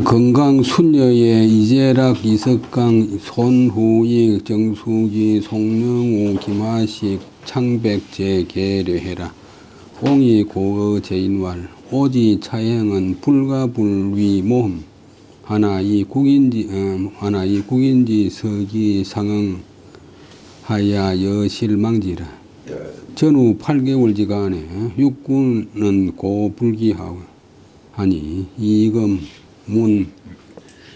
건강 순녀의 이재락, 이석강, 손후익, 정수기, 송영우, 김하식, 창백, 재계례해라. 옹이 고의 제인왈, 오지 차행은 불가불위 모험. 하나이 국인지 서기 상응 하야 여실망지라. 전후 8개월지간에 육군은 고불기하고 하니 이금 문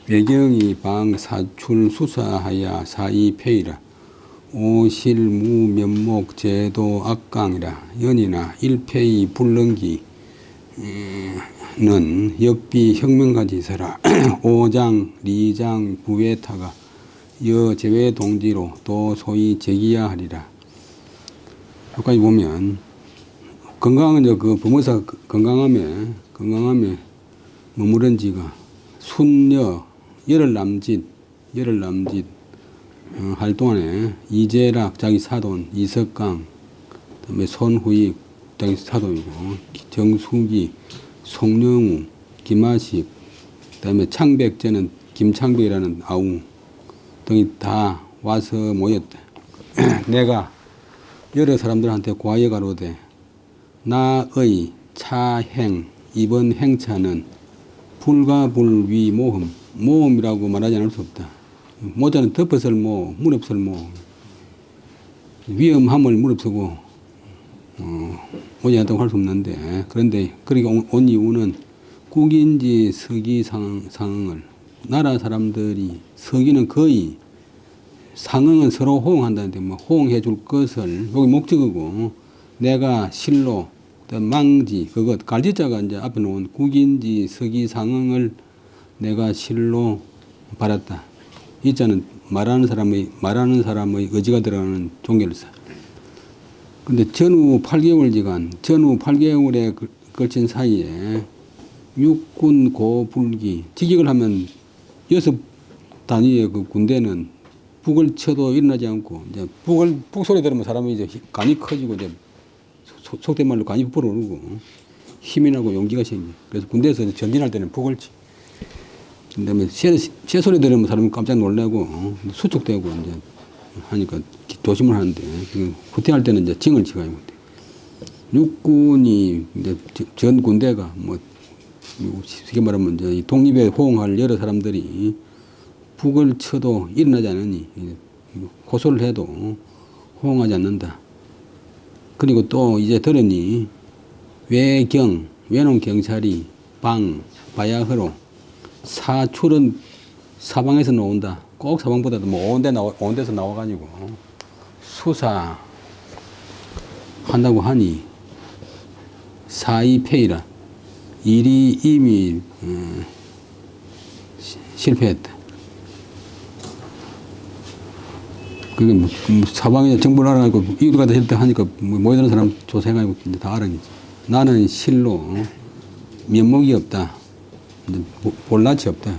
외경이 방 사출 수사하야 사이폐이라. 오실무 면목 제도 악강이라. 연이나 일폐이 불능기는 역비 혁명가지서라. 오장 리장 부외타가 여제외 동지로 또 소위 제기야 하리라. 여기까지 보면 건강은 그 부모사 건강함에 머무른 지가 순녀 열흘남짓 할 동안에 이재락 자기 사돈, 이석강, 그다음에 손후익 자기 사돈이고, 정수기, 송영우, 김하식, 그다음에 창백제는 김창백이라는 아웅 등이 다 와서 모였다. 내가 여러 사람들한테 고하여 가로되 나의 차행 이번 행차는 불가불위 모험이라고 말하지 않을 수 없다. 모자는 덮어설모, 무릅설모, 위험함을 무릅쓰고 오지 않다고 할 수 없는데, 그런데 그렇게 온 이유는 국인지 서기 상응을, 나라 사람들이 서기는 거의 상응은 서로 호응한다는데 뭐 호응해 줄 것을, 여기 목적이고, 내가 실로 망지 그것 갈지자가 이제 앞에 놓은 국인지 서기 상응을 내가 실로 받았다. 이 자는 말하는 사람의 의지가 들어가는 종결사. 근데 전후 8개월에 걸친 사이에 육군 고불기, 직역을 하면 6단위의 그 군대는 북을 쳐도 일어나지 않고, 이제 북 소리 들으면 사람이 이제 간이 커지고, 이제 속된 말로 간이 불어오르고 힘이 나고 용기가 생겨. 그래서 군대에서 전진할 때는 북을 치. 그다음에 새 소리 들으면 사람이 깜짝 놀라고 수축되고 이제 하니까 조심을 하는데, 후퇴할 때는 이제 징을 치가요. 육군이 이제 전 군대가 뭐 쉽게 말하면 이제 독립에 호응할 여러 사람들이 북을 쳐도 일어나지 않으니, 고소를 해도 호응하지 않는다. 그리고 또 이제 들으니 외농 경찰이 바야흐로 사출은 사방에서 나온다. 꼭 사방보다도 뭐 온 데서 나와가지고 수사 한다고 하니 사이폐이라. 일이 이미 실패했다. 그게 뭐 사방에 정보를 알아가지고 이웃 가다 했다 하니까 모여드는 사람 조사해가지고 이제 다 알아냈지. 나는 실로 면목이 없다. 볼낯이 없다.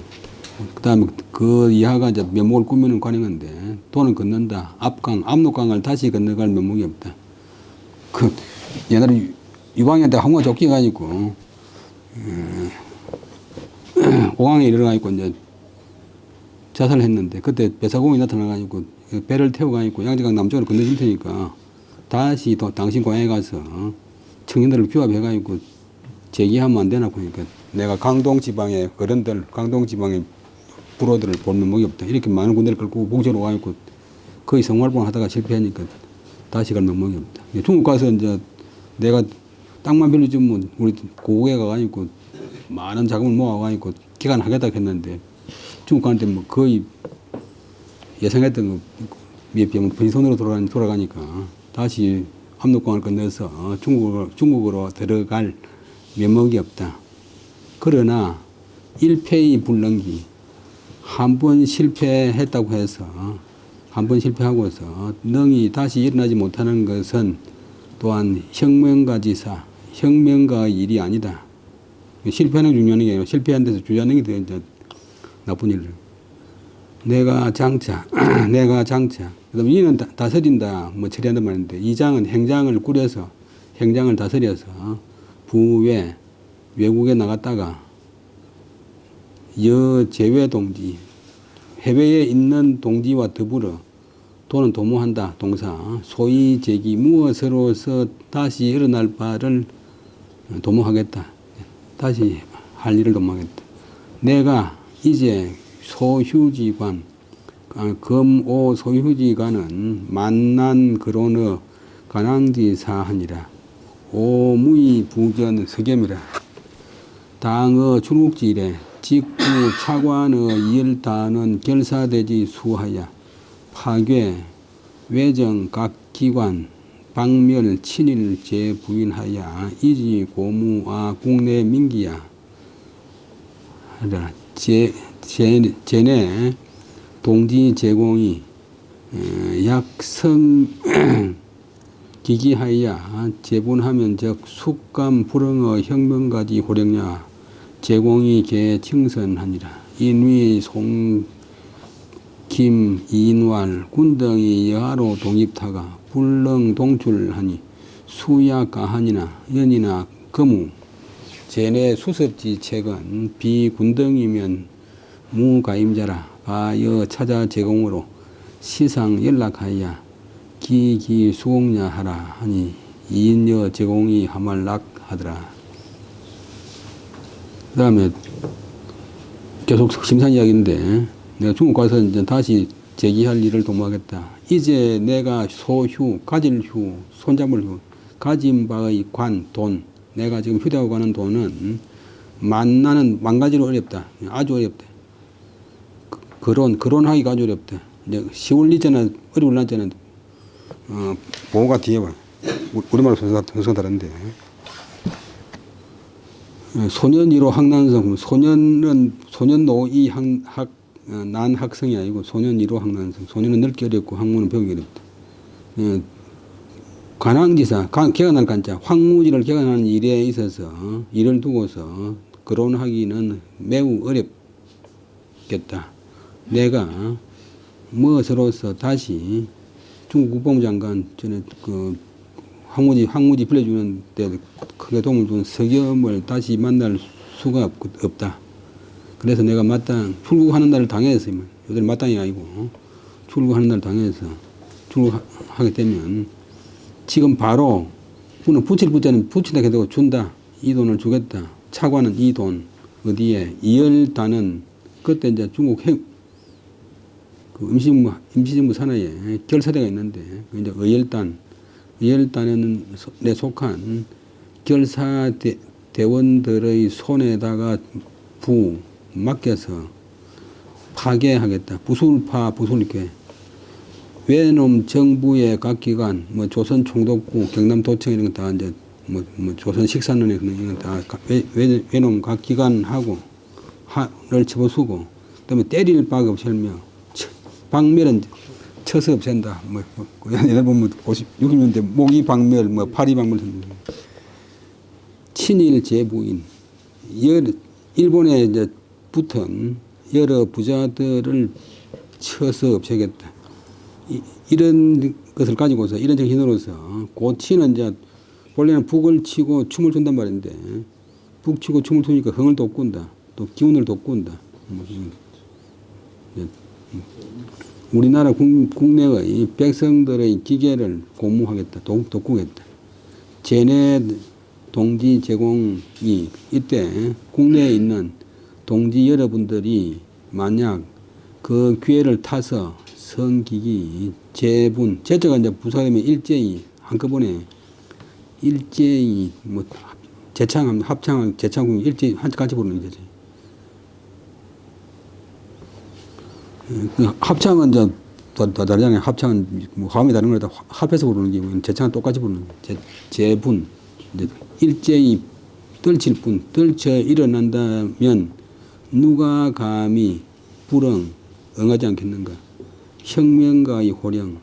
그 다음에 그 이하가 이제 면목을 꾸미는 관행인데, 돈은 걷는다. 압록강을 다시 건너갈 면목이 없다. 그 옛날에 유방한테 항우가 쫓겨가지고 오강에 이르러가지고 이제 자살을 했는데, 그때 배사공이 나타나가지고 배를 태워가지고 양재강 남쪽으로 건너줄 테니까 다시 당신 고향에 가서 청년들을 규합해가지고 제기하면 안 되나 보니까, 내가 강동지방의 어른들, 강동지방의 부로들을 볼 면목이 없다. 이렇게 많은 군대를 끌고 북쪽으로 와가지고 거의 생활봉 하다가 실패하니까 다시 갈 면목이 없다. 중국 가서 이제 내가 땅만 빌려주면 우리 고국에 가가지고 많은 자금을 모아가지고 기간하겠다 했는데, 중국 가는데 뭐 거의 예상했던 거 몇 병 빈손으로 돌아가니까 다시 압록강을 건너서 중국으로 들어갈 면목이 없다. 그러나 일패의 불능기, 한 번 실패했다고 해서, 한 번 실패하고서 능이 다시 일어나지 못하는 것은 또한 혁명가지사, 혁명가의 일이 아니다. 실패하는 게 중요한 게 아니라 실패한 데서 주저하는 게 이제 나쁜 일. 내가 장차. 그다음 이는 다스린다, 뭐 처리한단 말인데, 이장은 행장을 꾸려서, 행장을 다스려서 외국에 나갔다가 여제외 동지, 해외에 있는 동지와 더불어 도는 도모한다. 동사 소위 제기 무엇으로서 다시 일어날 바를 도모하겠다. 다시 할 일을 도모하겠다. 내가 이제 소휴지관 금오 소휴지관은 만난 그로너 관왕지사하니라. 오무이 부전 석염이라. 당어 출국지일에 직구 차관의 이열단은 결사되지 수하야. 파괴 외정 각 기관 박멸 친일 재부인하야. 이지 고무아 국내 민기야. 하라. 제내 동지 제공이 약성 기기하야 제분하면 적 숙감 불응어 혁명가지 호령야. 제공이 개 칭선하니라. 인위 송 김 이인왈 군등이 여하로 동입타가 불능 동출하니 수야 가한이나 연이나 거무 제내 수습지 책은 비군등이면 무가임자라. 바여 찾아 제공으로 시상 연락하여 기기 수공야 하라 하니 이인여 제공이 하말락 하더라. 그 다음에 계속 심산 이야기인데, 내가 중국 가서 이제 다시 제기할 일을 도모하겠다. 이제 내가 소휴, 가질 휴, 손잡을 휴, 가진 바의 관, 돈, 내가 지금 휴대하고 가는 돈은 만나는 망가지로 어렵다. 아주 어렵다. 거론하기가 아주 어렵다. 이제 10월 이전에 어려울 날짜는 보호가 뒤에 와. 우리말로 순서가 다른데. 소년 1호 학난성, 소년 노이 난 학성이 아니고 소년 1호 학난성. 소년은 늙기 어렵고 학문은 배우기 어렵다. 관왕지사, 개간할 간자, 황무지를 개간하는 일에 있어서 일을 두고서 거론하기는 매우 어렵겠다. 내가 무엇으로서 다시 중국 국방부 장관 전에 황무지 빌려주는 데 크게 도움을 준 석염을 다시 만날 수가 없다. 그래서 내가 마땅 출국하는 날을 당해서, 요즘 마땅이 아니고 출국하는 날을 당해서 출국하게 되면 지금 바로 붙일 부자는 붙인다 해도 준다. 이 돈을 주겠다. 차관은 이 돈 어디에 이열단은 그때 이제 중국 임시정부 산하에 결사대가 있는데 이제 의열단에는 내 속한 결사대원들의 손에다가 맡겨서 파괴하겠다. 부술께 외놈 정부의 각 기관, 조선 총독부, 경남도청 이런 거 다 이제 조선 식사론에 이런 거 다 외놈 각 기관하고 를 집어쓰고, 그다음에 때릴 바가 없으며 박멸은 쳐서 없앤다. 옛날 보면 60년대 목이 박멸, 파리 박멸. 친일 재부인, 일본에 이제 붙은 여러 부자들을 쳐서 없애겠다. 이런 것을 가지고서, 이런 정신으로서 고치는 이제 원래는 북을 치고 춤을 춘단 말인데, 북 치고 춤을 추니까 흥을 돋군다. 또 기운을 돋군다. 우리나라 국내의 백성들의 기계를 고무하겠다. 돋구겠다. 제내 동지 제공이 이때 국내에 있는 동지 여러분들이 만약 그 기회를 타서 성기기 제자가 이제 부사되면 일제히 한꺼번에 일제히 합창 일제히 같이 부르는 거지. 합창은 이제 다르잖아요. 합창은 화음이 다른 거다 합해서 부르는 게, 제창은 똑같이 부르는 거예요. 제분, 일제히 떨칠 뿐, 떨쳐 일어난다면 누가 감히 불응 응하지 않겠는가. 혁명가의 호령,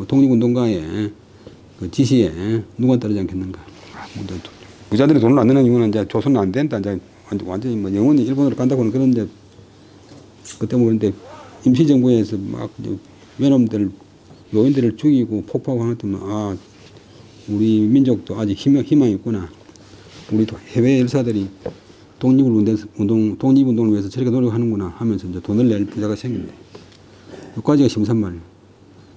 독립운동가의 그 지시에 누가 따르지 않겠는가. 부자들이 돈을 안 내는 이유는 이제 조선은 안 된다. 이제 완전히 영원히 일본으로 간다고는 그런데, 그때 그런데 임시정부에서 막 외놈들, 요인들을 죽이고 폭파하고 하면, 우리 민족도 아직 희망이 있구나. 우리도 해외 열사들이 독립운동을 위해서 저렇게 노력하는구나 하면서 이제 돈을 낼 부자가 생긴대. 여기까지가 심산 말이에요.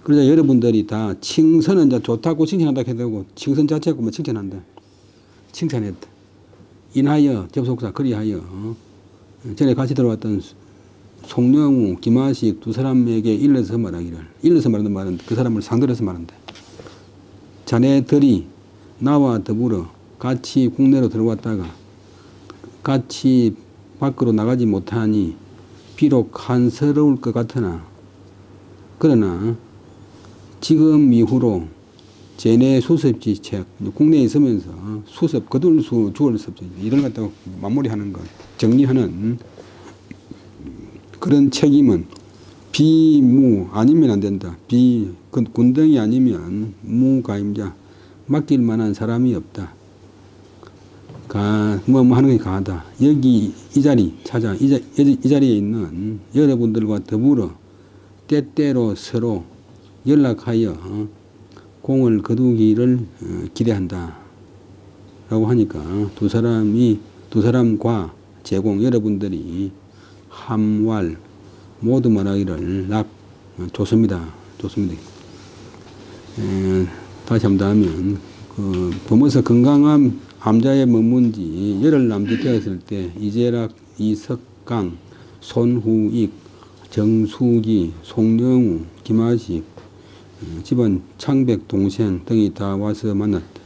그러자 여러분들이 다 칭선은 이제 좋다고 칭찬한다 해도 되고, 칭선 자체가 뭐 칭찬한다. 칭찬했다. 인하여 접속사 그리하여 전에 같이 들어왔던 송영우, 김하식 두 사람에게 일러서 말하기를, 일러서 말하는 말은 그 사람을 상대로 해서 말한다. 자네들이 나와 더불어 같이 국내로 들어왔다가 같이 밖으로 나가지 못하니 비록 한스러울 것 같으나, 그러나 지금 이후로 제내 수습지책, 국내에 있으면서 수습, 거둘 수, 주얼 수, 이런 것 갖다가 마무리하는 것, 정리하는 그런 책임은 비무, 아니면 안 된다. 군등이 아니면 무가임자, 맡길 만한 사람이 없다. 뭐 하는 게 가하다. 여기 이 자리 찾아, 이 자리에 있는 여러분들과 더불어 때때로 서로 연락하여 공을 거두기를 기대한다. 라고 하니까 두 사람과 제공, 여러분들이 함왈 모두 말하기를 좋습니다. 좋습니다. 다시 한번 하면, 범어서 건강한 암자에 머문 지 열흘 남짓 되었을 때 이재락, 이석강, 손후익, 정수기, 송영우, 김하식, 집안 창백 동생 등이 다 와서 만났다.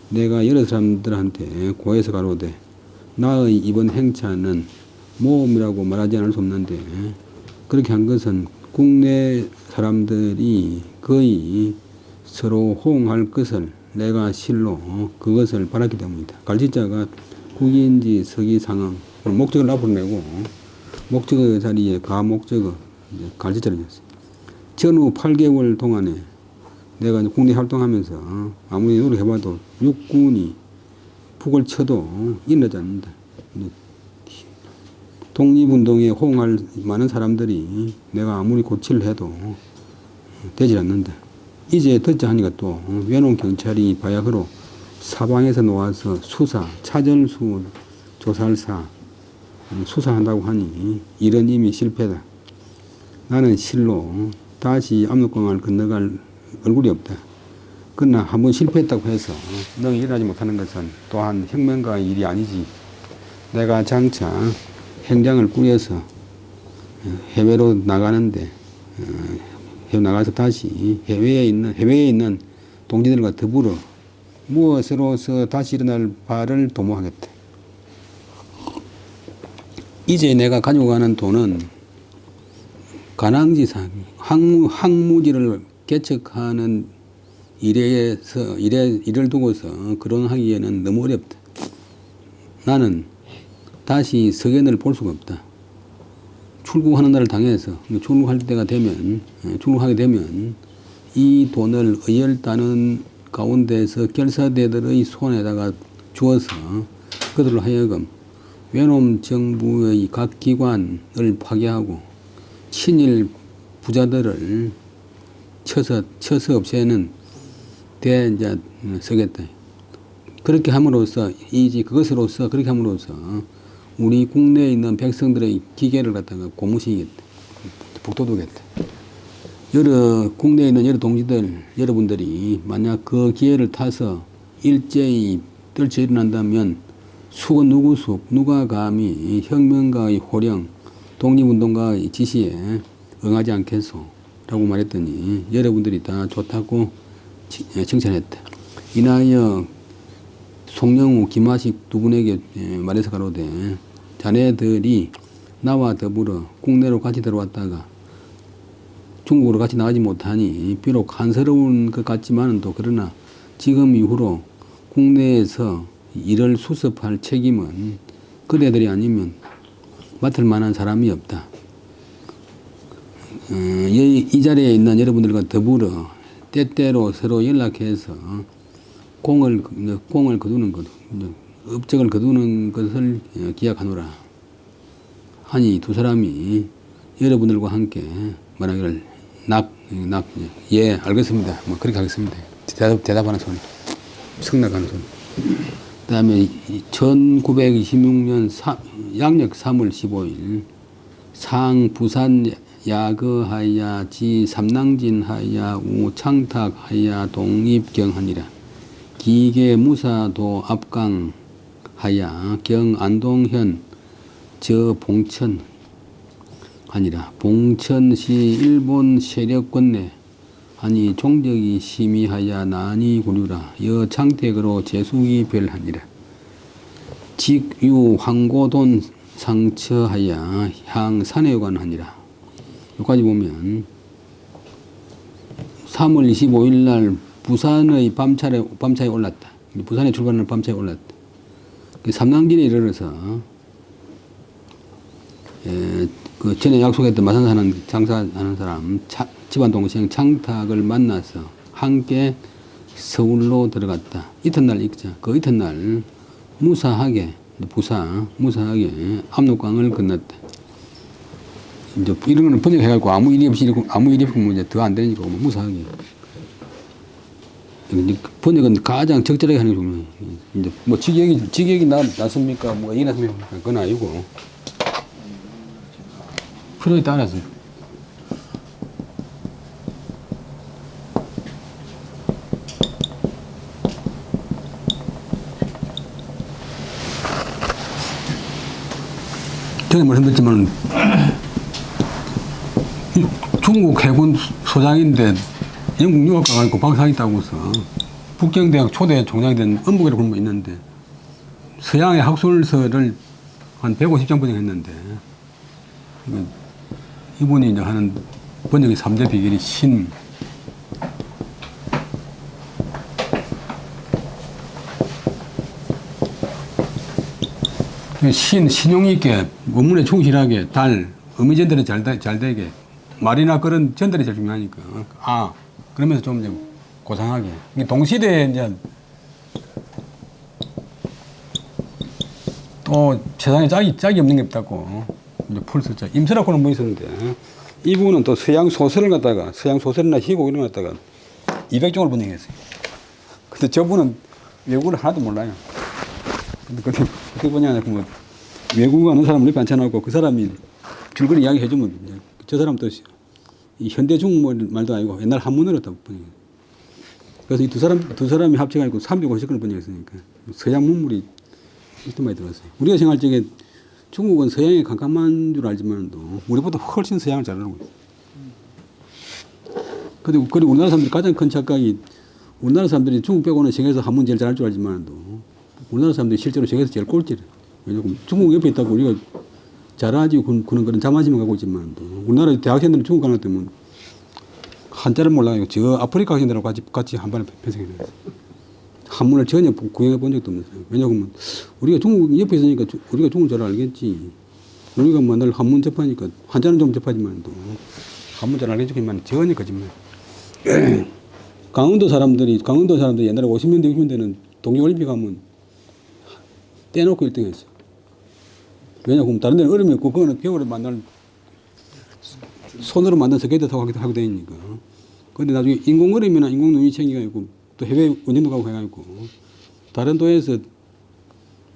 내가 여러 사람들한테 고해서 가로되 나의 이번 행차는 모험이라고 말하지 않을 수 없는데, 그렇게 한 것은 국내 사람들이 거의 서로 호응할 것을 내가 실로 그것을 바랐기 때문이다. 갈지자가 국인지 서기 상황, 목적을 앞으로 내고 목적의 자리에 가목적어 갈지자를 냈어요. 전후 8개월 동안에 내가 국내 활동하면서 아무리 노력해봐도 육군이 북을 쳐도 일어나지 않는다. 독립운동에 호응할 많은 사람들이 내가 아무리 고치를 해도 되질 않는다. 이제 듣자 하니까 또 외놈 경찰이 바야흐로 사방에서 놓아서 수사, 차전수 조살사 수사한다고 하니 이런 이미 실패다. 나는 실로 다시 압록강을 건너갈 얼굴이 없다. 그러나 한번 실패했다고 해서 능히 일어나지 못하는 것은 또한 혁명가의 일이 아니지. 내가 장차 행장을 꾸려서 해외로 나가는데 해외 나가서 다시 해외에 있는 동지들과 더불어 무엇으로서 다시 일어날 바를 도모하겠다. 이제 내가 가지고 가는 돈은 관항지상 항무지를 개척하는 일을 두고서 거론하기에는 너무 어렵다. 나는 다시 석연을 볼 수가 없다. 출국하는 날을 당해서 출국하게 되면 이 돈을 의열단은 가운데서 결사대들의 손에다가 주어서 그들로 하여금 외놈 정부의 각 기관을 파괴하고 친일 부자들을 쳐서 없애는 데 이제 서겠다. 그렇게 함으로써 그렇게 함으로써 우리 국내에 있는 백성들의 기계를 갖다가 고무시키겠다. 북돋우겠다. 국내에 있는 여러 동지들, 여러분들이 만약 그 기회를 타서 일제히 떨쳐 일어난다면 수건 누가 감히 혁명가의 호령, 독립운동가의 지시에 응하지 않겠소? 라고 말했더니 여러분들이 다 좋다고 칭찬했다. 이나여 송영우, 김하식 두 분에게 말해서 가로되 자네들이 나와 더불어 국내로 같이 들어왔다가 중국으로 같이 나가지 못하니 비록 한스러운 것 같지만은 또 그러나 지금 이후로 국내에서 일을 수습할 책임은 그대들이 아니면 맡을 만한 사람이 없다. 이 자리에 있는 여러분들과 더불어 때때로 서로 연락해서 공을 거두는 것, 업적을 거두는 것을 기약하노라 하니 두 사람이 여러분들과 함께 말하기를 예, 알겠습니다. 뭐 그렇게 하겠습니다. 대답하는 소리, 승낙하는 소리. 그다음에 1926년 양력 3월 15일 상 부산 야거하야 지 삼낭진하야 우창탁하야 동입경하니라. 기계 무사도 압강하야 경 안동현 저 봉천 하니라. 봉천시 일본 세력권 내 아니 종적이 심의하야 난이 구류라. 여 창택으로 제수기 별하니라. 직유 황고돈 상처하야 향 산해관 하니라. 여기까지 보면 3월 25일 날 부산의 밤차에 올랐다. 부산에 출발하는 밤차에 올랐다. 삼낭진에 이르러서 그 전에 약속했던 마산 사는 장사하는 사람 집안 동생 창탁을 만나서 함께 서울로 들어갔다. 이튿날 읽자. 그 이튿날 무사하게 압록강을 건넜다. 이제 이런 거는 번역해갖고 아무 일이 없이 이제 더 안 되니까 무사하게. 번역은 가장 적절하게 하는 게 중요해요. 이제 뭐 직역이 낫습니까? 뭐 이 낫습니까? 그건 아니고 필요에 따라서. 전에 말씀드렸지만 중국 해군 소장인데 영국 유학 가가지고 박사학위 따고서 북경대학 초대 총장이 된 은북이라고 그런 거 있는데 서양의 학술서를 한 150장 번역했는데 이분이 이제 하는 번역의 3대 비결이 신용 있게, 원문에 충실하게, 의미 전달이 잘 되게, 말이나 그런 전달이 제일 중요하니까. 그러면서 좀 이제 고상하게. 동시대에 이제 또 세상에 짝이 없는 게 없다고. 이제 풀서자. 임설학고는 뭐 있었는데, 이분은 또 서양 소설이나 희곡 이런 거 갖다가 200종을 번역했어요. 근데 저분은 외국어를 하나도 몰라요. 근데 그 뭐냐, 외국어 하는 사람을 옆에 앉혀놓고 그 사람이 줄거리 이야기 해주면 저 사람도 이 현대 중국말 말도 아니고 옛날 한문으로 다 번역해요. 그래서 이 두 사람이 합쳐가지고 350권을 번역했으니까 서양 문물이 이렇게 많이 들어갔어요. 우리가 생각할 적에 중국은 서양에 깜깜한 줄 알지만도 우리보다 훨씬 서양을 잘 알고 있어요. 그리고 우리나라 사람들이 가장 큰 착각이 우리나라 사람들이 중국 빼고는 세계에서 한문 제일 잘할 줄 알지만도 우리나라 사람들이 실제로 세계에서 제일 꼴찌래. 왜냐면 중국 옆에 있다고 우리가 잘하지 그런 자만심을 갖고 있지만도 우리나라 대학생들은 중국 가나 때문에 한자를 몰라요. 저 아프리카 학생들하고 같이 한 번에 편성해놨어요. 한문을 전혀 구경해 본 적도 없어요. 왜냐하면 우리가 중국 옆에 있으니까 우리가 중국 잘 알겠지. 우리가 맨날 한문 접하니까 한자는 좀 접하지만도 한문 잘 알겠지만 전혀 거짓말. 강원도 사람들이 옛날에 50년대 60년대는 동계올림픽 하면 떼놓고 1등 했어. 왜냐하면 다른 데는 얼음이 없고 그거는 겨울에 만날 손으로 만든 스케이트 타고 하게 되니까. 근데 나중에 인공 얼음이나 인공 눈이 생겨가지고 또 해외 운전도 가고 해가지고 다른 도에서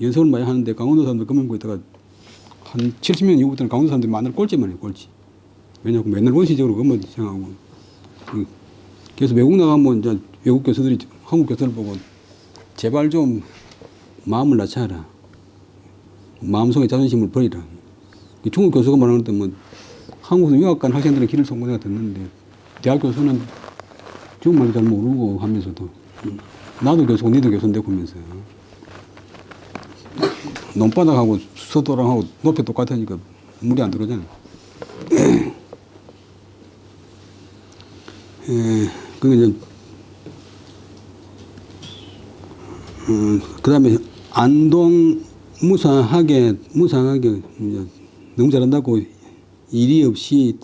연습을 많이 하는데 강원도 사람들 그만 보고 있다가 한 70년 이후부터는 강원도 사람들이 만날 꼴찌만 해요, 꼴찌. 왜냐하면 맨날 원시적으로 그것만 생각하고. 그래서 외국 나가면 이제 외국 교수들이 한국 교수를 보고 제발 좀 마음을 낮춰라. 마음속에 자존심을 버리라. 중국 교수가 말하는 때 뭐 한국에서 유학 간 학생들은 길을 속고 내가 듣는데 대학 교수는 중국말도 잘 모르고 하면서도 나도 교수고 니도 교수인데 그러면서 논바닥하고 서도랑하고 높이 똑같으니까 물이 안 들어오잖아요. 그게 그 다음에 안동 무상하게 너무 잘한다고 일이 없이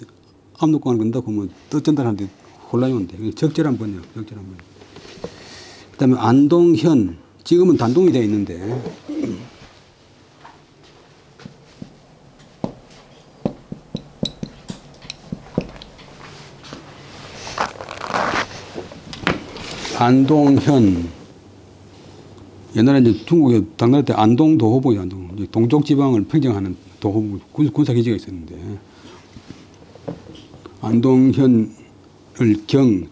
압록강을 건다고 하면 뜻 전달하는데 혼란이 온대. 적절한 번역. 그 다음에 안동현, 지금은 단동이 되어 있는데, 안동현, 옛날에 이제 중국에 당나라 때 안동 도호부에 안동 이제 동쪽 지방을 평정하는 도호부 군사 기지가 있었는데 안동현을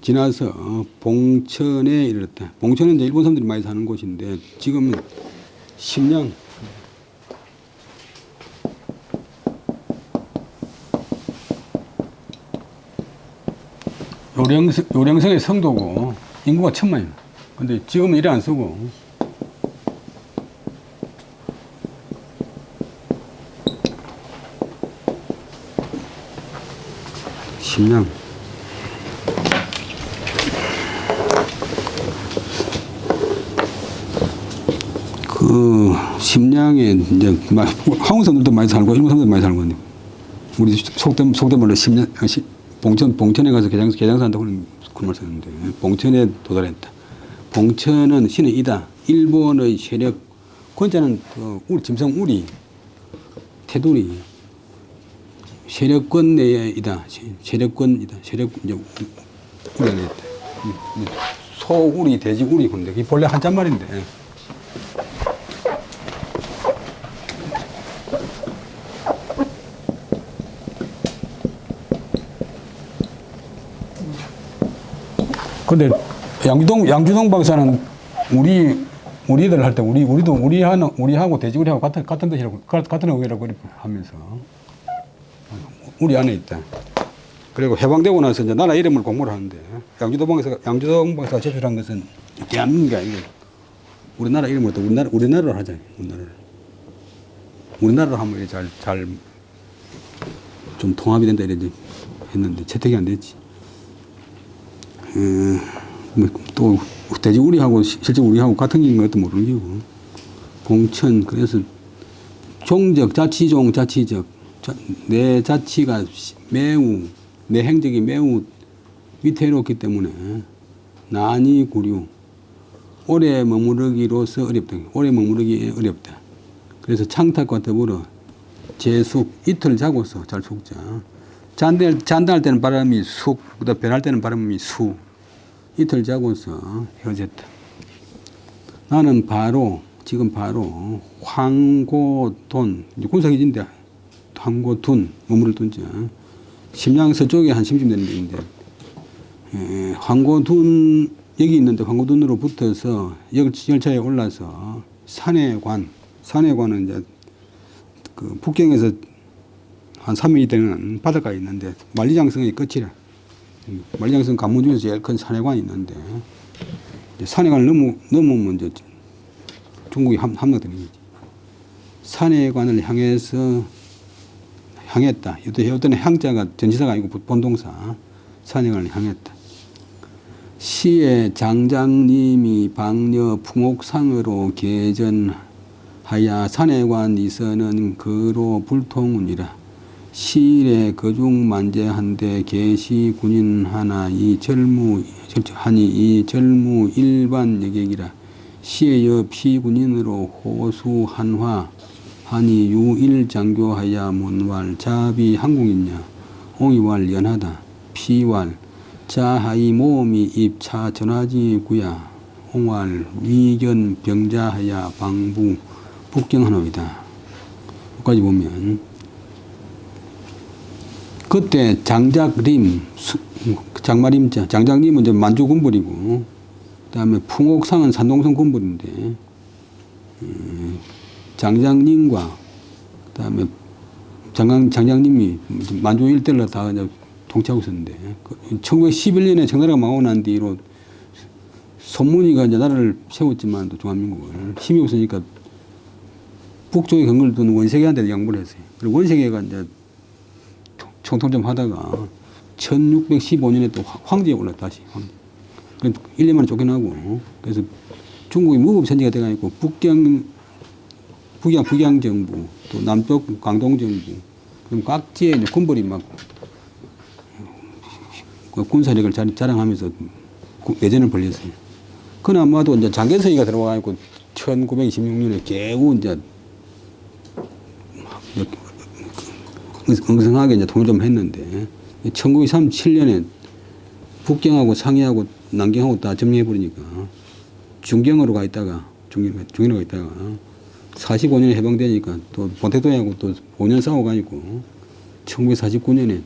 지나서 봉천에 이르렀다. 봉천은 이제 일본 사람들이 많이 사는 곳인데 지금은 심양 요령성의 성도고 인구가 1000만이야. 근데 지금은 이래 안 쓰고 심양 그 심양에 이제 한국 사람들도 많이 살고 일본 사람들도 많이 살고 우리 속된 말로 심양 봉천에 가서 개장사 한다고 그런 말 썼는데 봉천에 도달했다. 봉천은 신의 이다. 일본의 세력 권자는 짐승 우리 테두리 세력권 내이다. 세력권이다. 세력 이제 우리 안에 있다. 소우리, 돼지우리 근데 이게 본래 한자말인데. 근데 양주동 박사는 우리들 할 때 우리도 우리하고 돼지우리하고 같은 뜻이라고 같은 의미라고 하면서 우리 안에 있다. 그리고 해방되고 나서 이제 나라 이름을 공모를 하는데 양주동 박사가 제출한 것은 대한민국이 아니고 우리나라 이름을 또 우리나라로 하자. 우리나라로 하면 잘 좀 통합이 된다 이렇게 했는데 채택이 안 됐지. 또 돼지우리하고 실제 우리하고 같은 게 것도 모르는 거고. 봉천 그래서 종적 자치종 자치적 내 자치가 내 행적이 매우 위태롭기 때문에 난이 구류 오래 머무르기로서 어렵다. 오래 머무르기 어렵다. 그래서 창탁과 더불어 제숙 이틀 자고서 잘 속자. 잔다할 때는 바람이 숙, 그다음 변할 때는 바람이 수. 이틀 자고서 헤어졌다. 나는 지금 바로 황고돈, 군사기지인데 황고둔, 머무를 둔자. 심양 서쪽에 한 심쯤 되는 데인데, 황고둔, 여기 있는데 황고둔으로 붙어서 열차에 올라서 산해관은 이제 그 북경에서 한 3일이 되는 바닷가에 있는데 만리장성의 끝이라. 만리장성 관문 중에서 제일 큰 산해관이 있는데 산해관을 넘으면 이제 중국이 함락되는 거지. 산해관을 향했다. 어떤 향자가 전치사가 아니고 본동사. 산해관을 향했다. 시의 장장님이 방녀 풍옥상으로 개전하야 산해관 이서는 그로 불통운이라. 시일에 거중 만재한데 계시 군인 하나 이 절무 일반 여객이라. 시의 여 피군인으로 호수 한화 하니 유일 장교하야 문왈 자비 항공이냐 옹이왈 연하다 피왈 자하이 모음이 입차 전하지 구야 옹왈 위견 병자하야 방부 북경하노이다. 여기까지 보면 그때 장작림 장마림자 장작림은 이제 만주 군벌이고 그다음에 풍옥상은 산동성 군벌인데 장장님과 그다음에 장장님이 만주 일대를 다 이제 통치하고 있었는데 1911년에 청나라가 망하고 난 뒤로 손문이가 이제 나라를 세웠지만 또 중화민국을 힘이 없으니까 북쪽에 근거를 두는 원세계한테 양보를 했어요. 그리고 원세계가 이제 총통 좀 하다가 1615년에 또 황제에 올랐다 다시 황제. 1, 2만 쫓겨나고 그래서 중국이 무법천지가 돼가지고 북양 정부 또 남쪽 광동 정부 그럼 각지에 이제 군벌이 막 군사력을 자랑하면서 내전을 벌였어요. 그나마도 이제 장개서기가 들어와가지고 1926년에 겨우 이제 엉성하게 이제 통일 좀 했는데 1937년에 북경하고 상해하고 남경하고 다 점령해버리니까 중경으로 가 있다가 중인호가 있다가 45년에 해방되니까 또 본태도하고 또 5년 싸워가지고 1949년에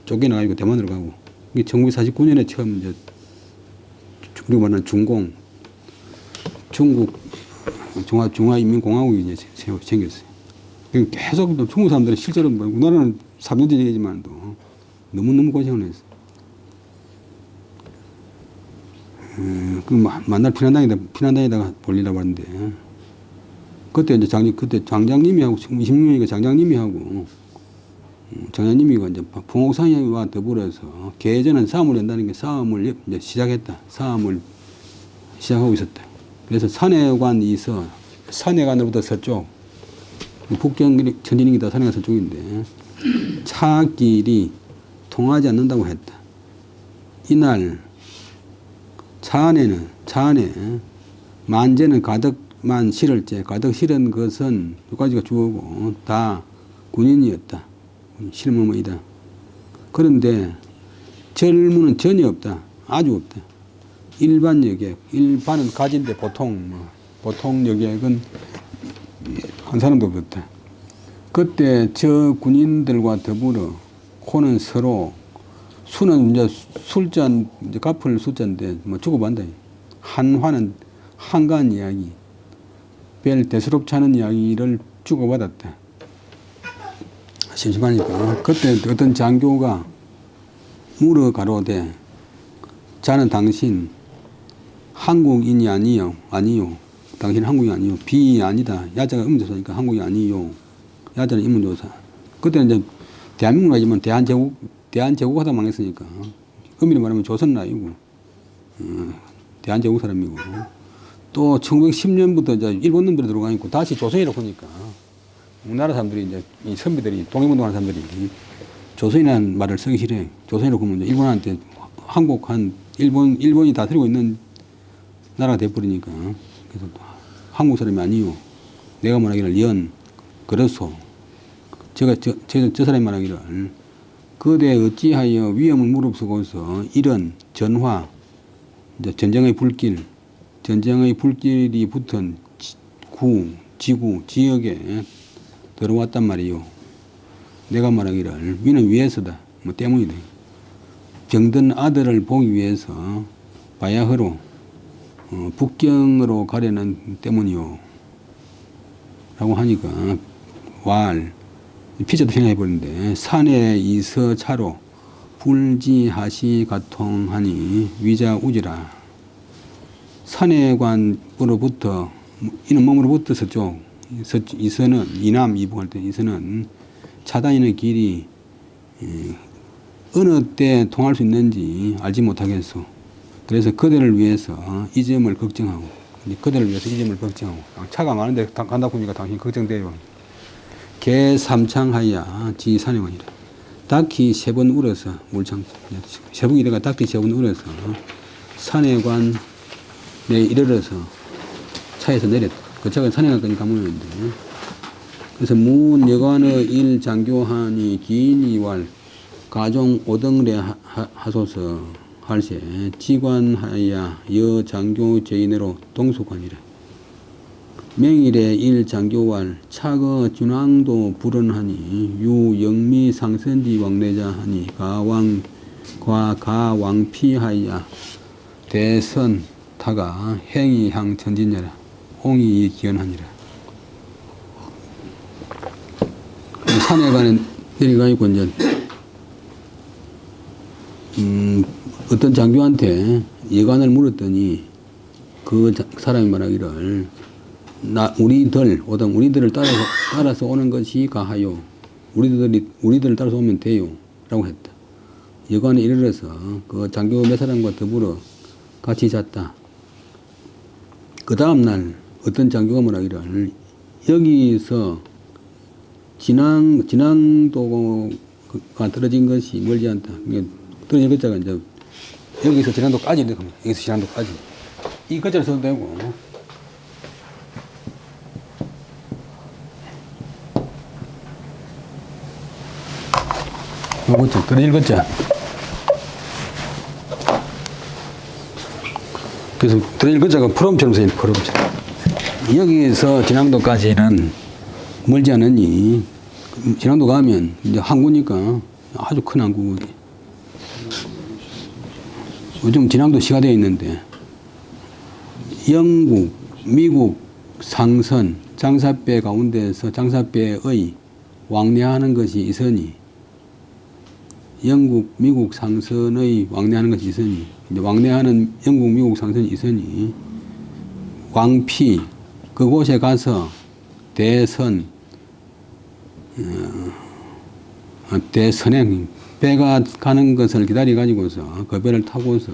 쫓겨나가지고 대만으로 가고 1949년에 처음 이제 우리가 말하는 중공 중국 중화인민공화국이 이제 생겼어요. 계속 중국 사람들은 실제로 뭐 우리나라는 3년 전 얘기지만도 너무너무 고생을 했어요. 만날 피난당에다가 볼리라고 하는데 그때 이제 그때 장장님이 하고 26년이니까 장장님이 하고 장장님이가 이제 풍옥상회와 더불어서 개전은 싸움을 한다는 게 싸움을 이제 시작했다. 싸움을 시작하고 있었다. 그래서 산해관 이서 산해관으로부터 서쪽 북경 천진이다 산해관 서쪽인데 차길이 통하지 않는다고 했다. 이날 차안에 만재는 가득만 실을째 가득 실은 것은 두 가지가 주어고 다 군인이었다. 실무이다. 그런데 젊은은 전혀 없다. 아주 없다. 일반 여객, 일반은 가진데 보통 여객은 한 사람도 없었다. 그때 저 군인들과 더불어 코는 서로 수는 이제 술잔, 이제 갚을 숫자인데 뭐 주고받는다. 한화는 한가한 이야기, 별 대수롭지 않은 이야기를 주고받았다. 심심하니까 그때 어떤 장교가 물어 가로되 자는 당신 한국인이 아니요. 당신 한국이 아니요. 비 아니다. 야자가 의문조사니까 한국이 아니요. 야자는 의문조사. 그때는 이제 대한민국은 아니지만 대한제국 하다 망했으니까 의미를 말하면 조선은 아니고 대한제국 사람이고 또 1910년부터 이제 일본 놈들이 들어가 있고 다시 조선이라고 하니까 우리나라 사람들이 이제 이 선비들이 독립운동하는 사람들이 조선이라는 말을 쓰기 싫어. 조선이라고 하면 일본한테 일본이 다스리고 있는 나라가 돼버리니까 그래서 한국 사람이 아니요. 내가 말하기를 그렇소. 저 사람이 말하기를 그대 어찌하여 위험을 무릅쓰고서 이런 전화, 이제 전쟁의 불길이 붙은 지구, 지역에 들어왔단 말이요. 내가 말하기를 위는 위에서다. 뭐 때문이다. 병든 아들을 보기 위해서 바야흐로 북경으로 가려는 때문이요. 라고 하니까 피자도 생각해보는데 산에 이서 차로 불지하시 가통하니 위자우지라. 산해관으로부터 이는 몸으로부터 서쪽 이서는 이남 이북할 때 이서는 차다니는 길이 어느 때 통할 수 있는지 알지 못하겠소. 그래서 그대를 위해서 이 점을 걱정하고 차가 많은데 간다 보니까 당신 걱정돼요. 개 삼창하야 지 산해관이라. 닭이 3번 울어서 물창 세북이 이래가 닭이 3번 울어서 산해관에 이르러서 차에서 내렸다. 그 차가 산해관까지 가물었는데 그래서 문 여관의 일 장교하니 기인이왈 가종 오등래 하소서 할세 지관하야 여 장교 제인으로 동수관이라. 맹일의 일 장교왈 차거 준왕도 불언하니 유영미 상선지 왕래자 하니 가왕피하야 대선 타가 행이향 천진여라 홍이 기원하니라. 산에 내려가 있고 이제 어떤 장교한테 예관을 물었더니 그 사람이 말하기를 우리들을 따라서 오는 것이 가하요. 우리들을 따라서 오면 돼요. 라고 했다. 여관에 이르러서 그 장교 몇 사람과 더불어 같이 잤다. 그 다음날 어떤 장교가 말하기를 여기서 진앙도가 떨어진 것이 멀지 않다. 떨어진 글자가 이제 여기서 진앙도까지 이렇게 합니다. 여기서 진앙도까지. 이 글자를 써도 되고 요거죠. 떨어질 글자. 그래서 떨어질 글자가 프롬처럼 써있는 프롬처럼. 여기에서 진앙도까지는 멀지 않으니 진앙도 가면 이제 항구니까 아주 큰 항구. 요즘 진앙도 시가 되어 있는데 영국, 미국 상선 장사배 가운데서 장사배의 왕래하는 것이 있으니 영국, 미국 상선의 왕래하는 것이 있으니 이제 왕래하는 영국, 미국 상선이 있으니 왕피 그곳에 가서 대선 대선행 배가 가는 것을 기다려 가지고서 그 배를 타고서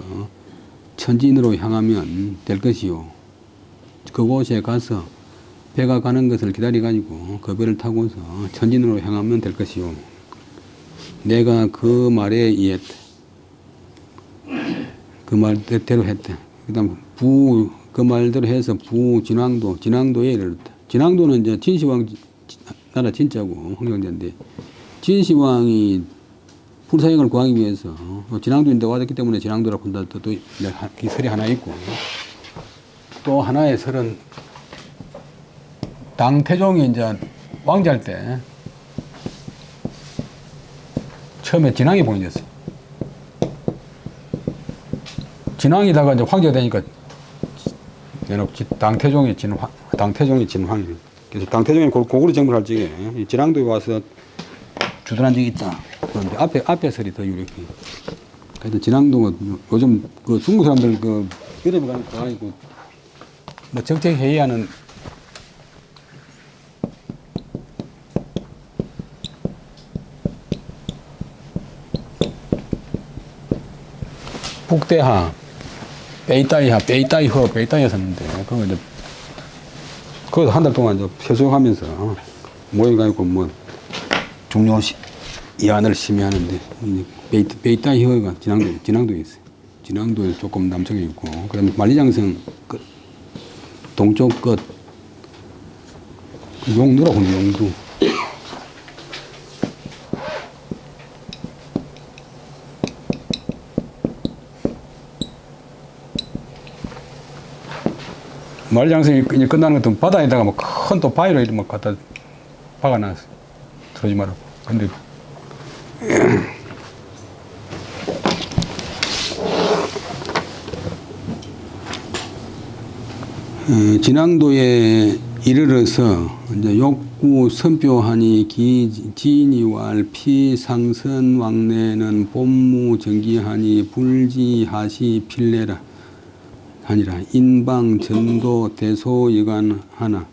천진으로 향하면 될 것이요. 그곳에 가서 배가 가는 것을 기다려 가지고 그 배를 타고서 천진으로 향하면 될 것이요. 내가 그 말에 의했다. 그 말대로 했다. 그다음 그 말대로 해서 진앙도에 이르렀다. 진앙도는 이제 진시황 나라 진짜고 황정제인데 진시황이 풀사형을 구하기 위해서 진앙도인데 와졌기 때문에 진앙도라고 한다. 또 설이 하나 있고 또 하나의 설은 당태종이 이제 왕자할 때 처음에 진앙이 봉인됐어요. 진왕이다가 이제 황제가 되니까 당태종이 진황이. 그래서 당태종이 고구려 정부를 할 적에 진왕도에 와서 주둔한 적이 있다. 그런데 앞에 설이 더 유력해. 그래서 진왕도가 요즘 그 중국 사람들 그 여름에 가는 거 아니고 뭐 정책 회의하는 북대하, 베이따이였었는데, 그거 이제, 그거 한 달 동안 이제 세수하면서 모여가지고 뭐, 중요 이안을 심의하는데, 베이따이허가 진앙도에 있어요. 진앙도에 조금 남쪽에 있고, 그다음에 만리장성 끝, 동쪽 끝, 용두라고 하는 용두. 만리장성이 이제 끝나는 것도 바다에다가 뭐 큰 또 바위로 이렇게 막 갖다 박아놨어요. 그러지 말라고. 근데 진앙도에 이르러서 이제 욕구 선표하니 지니왈 피상선 왕래는 본무 정기하니 불지하시 필래라 하니라. 인방 전도 대소 여간 하나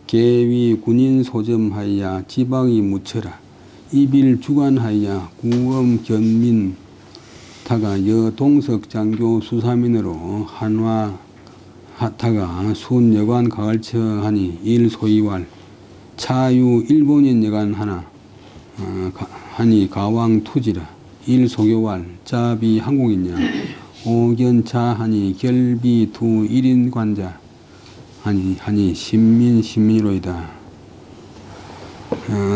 계위 군인 소점하여 지방이 묻혀라. 이빌 주관하여 구엄 견민 타가 여동석 장교 수사민으로 한화 하타가 순 여관 가을처하니 일 소이왈 차유 일본인 여관 하나 하니 가왕 투지라. 일 소교왈 자비 한국인냐 오견차하니 결비 두 1인 관자 하니 신민이로이다.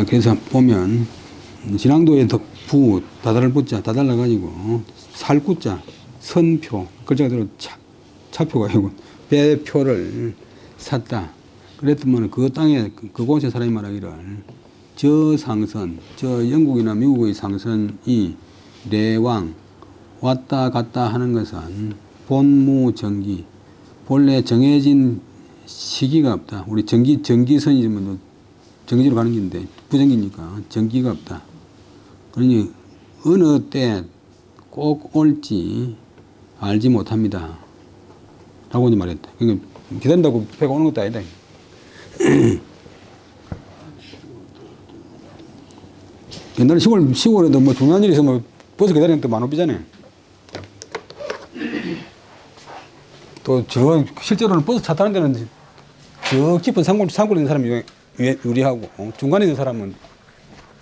그래서 보면 진앙도의 부 다달을 붙자 다달라 가지고 살구자 선표 글자가 들어 차표가 아니고 배표를 샀다. 그랬더니 그 땅에 그곳의 사람이 말하기를 저 상선 저 영국이나 미국의 상선이 내왕 왔다 갔다 하는 것은 본무정기 본래 정해진 시기가 없다. 우리 정기선이면 정기로 가는 길인데 부정기니까 정기가 없다. 그러니 어느 때 꼭 올지 알지 못합니다. 라고 이제 말했다. 그러니까 기다린다고 배가 오는 것도 아니다. 옛날에 시골에도 뭐 중요한 일이 있으면 버스 기다리는 것도 만원비잖아요. 또 저 실제로는 버스 차 타는 데는 저 깊은 산골에 있는 사람이 유리하고 중간에 있는 사람은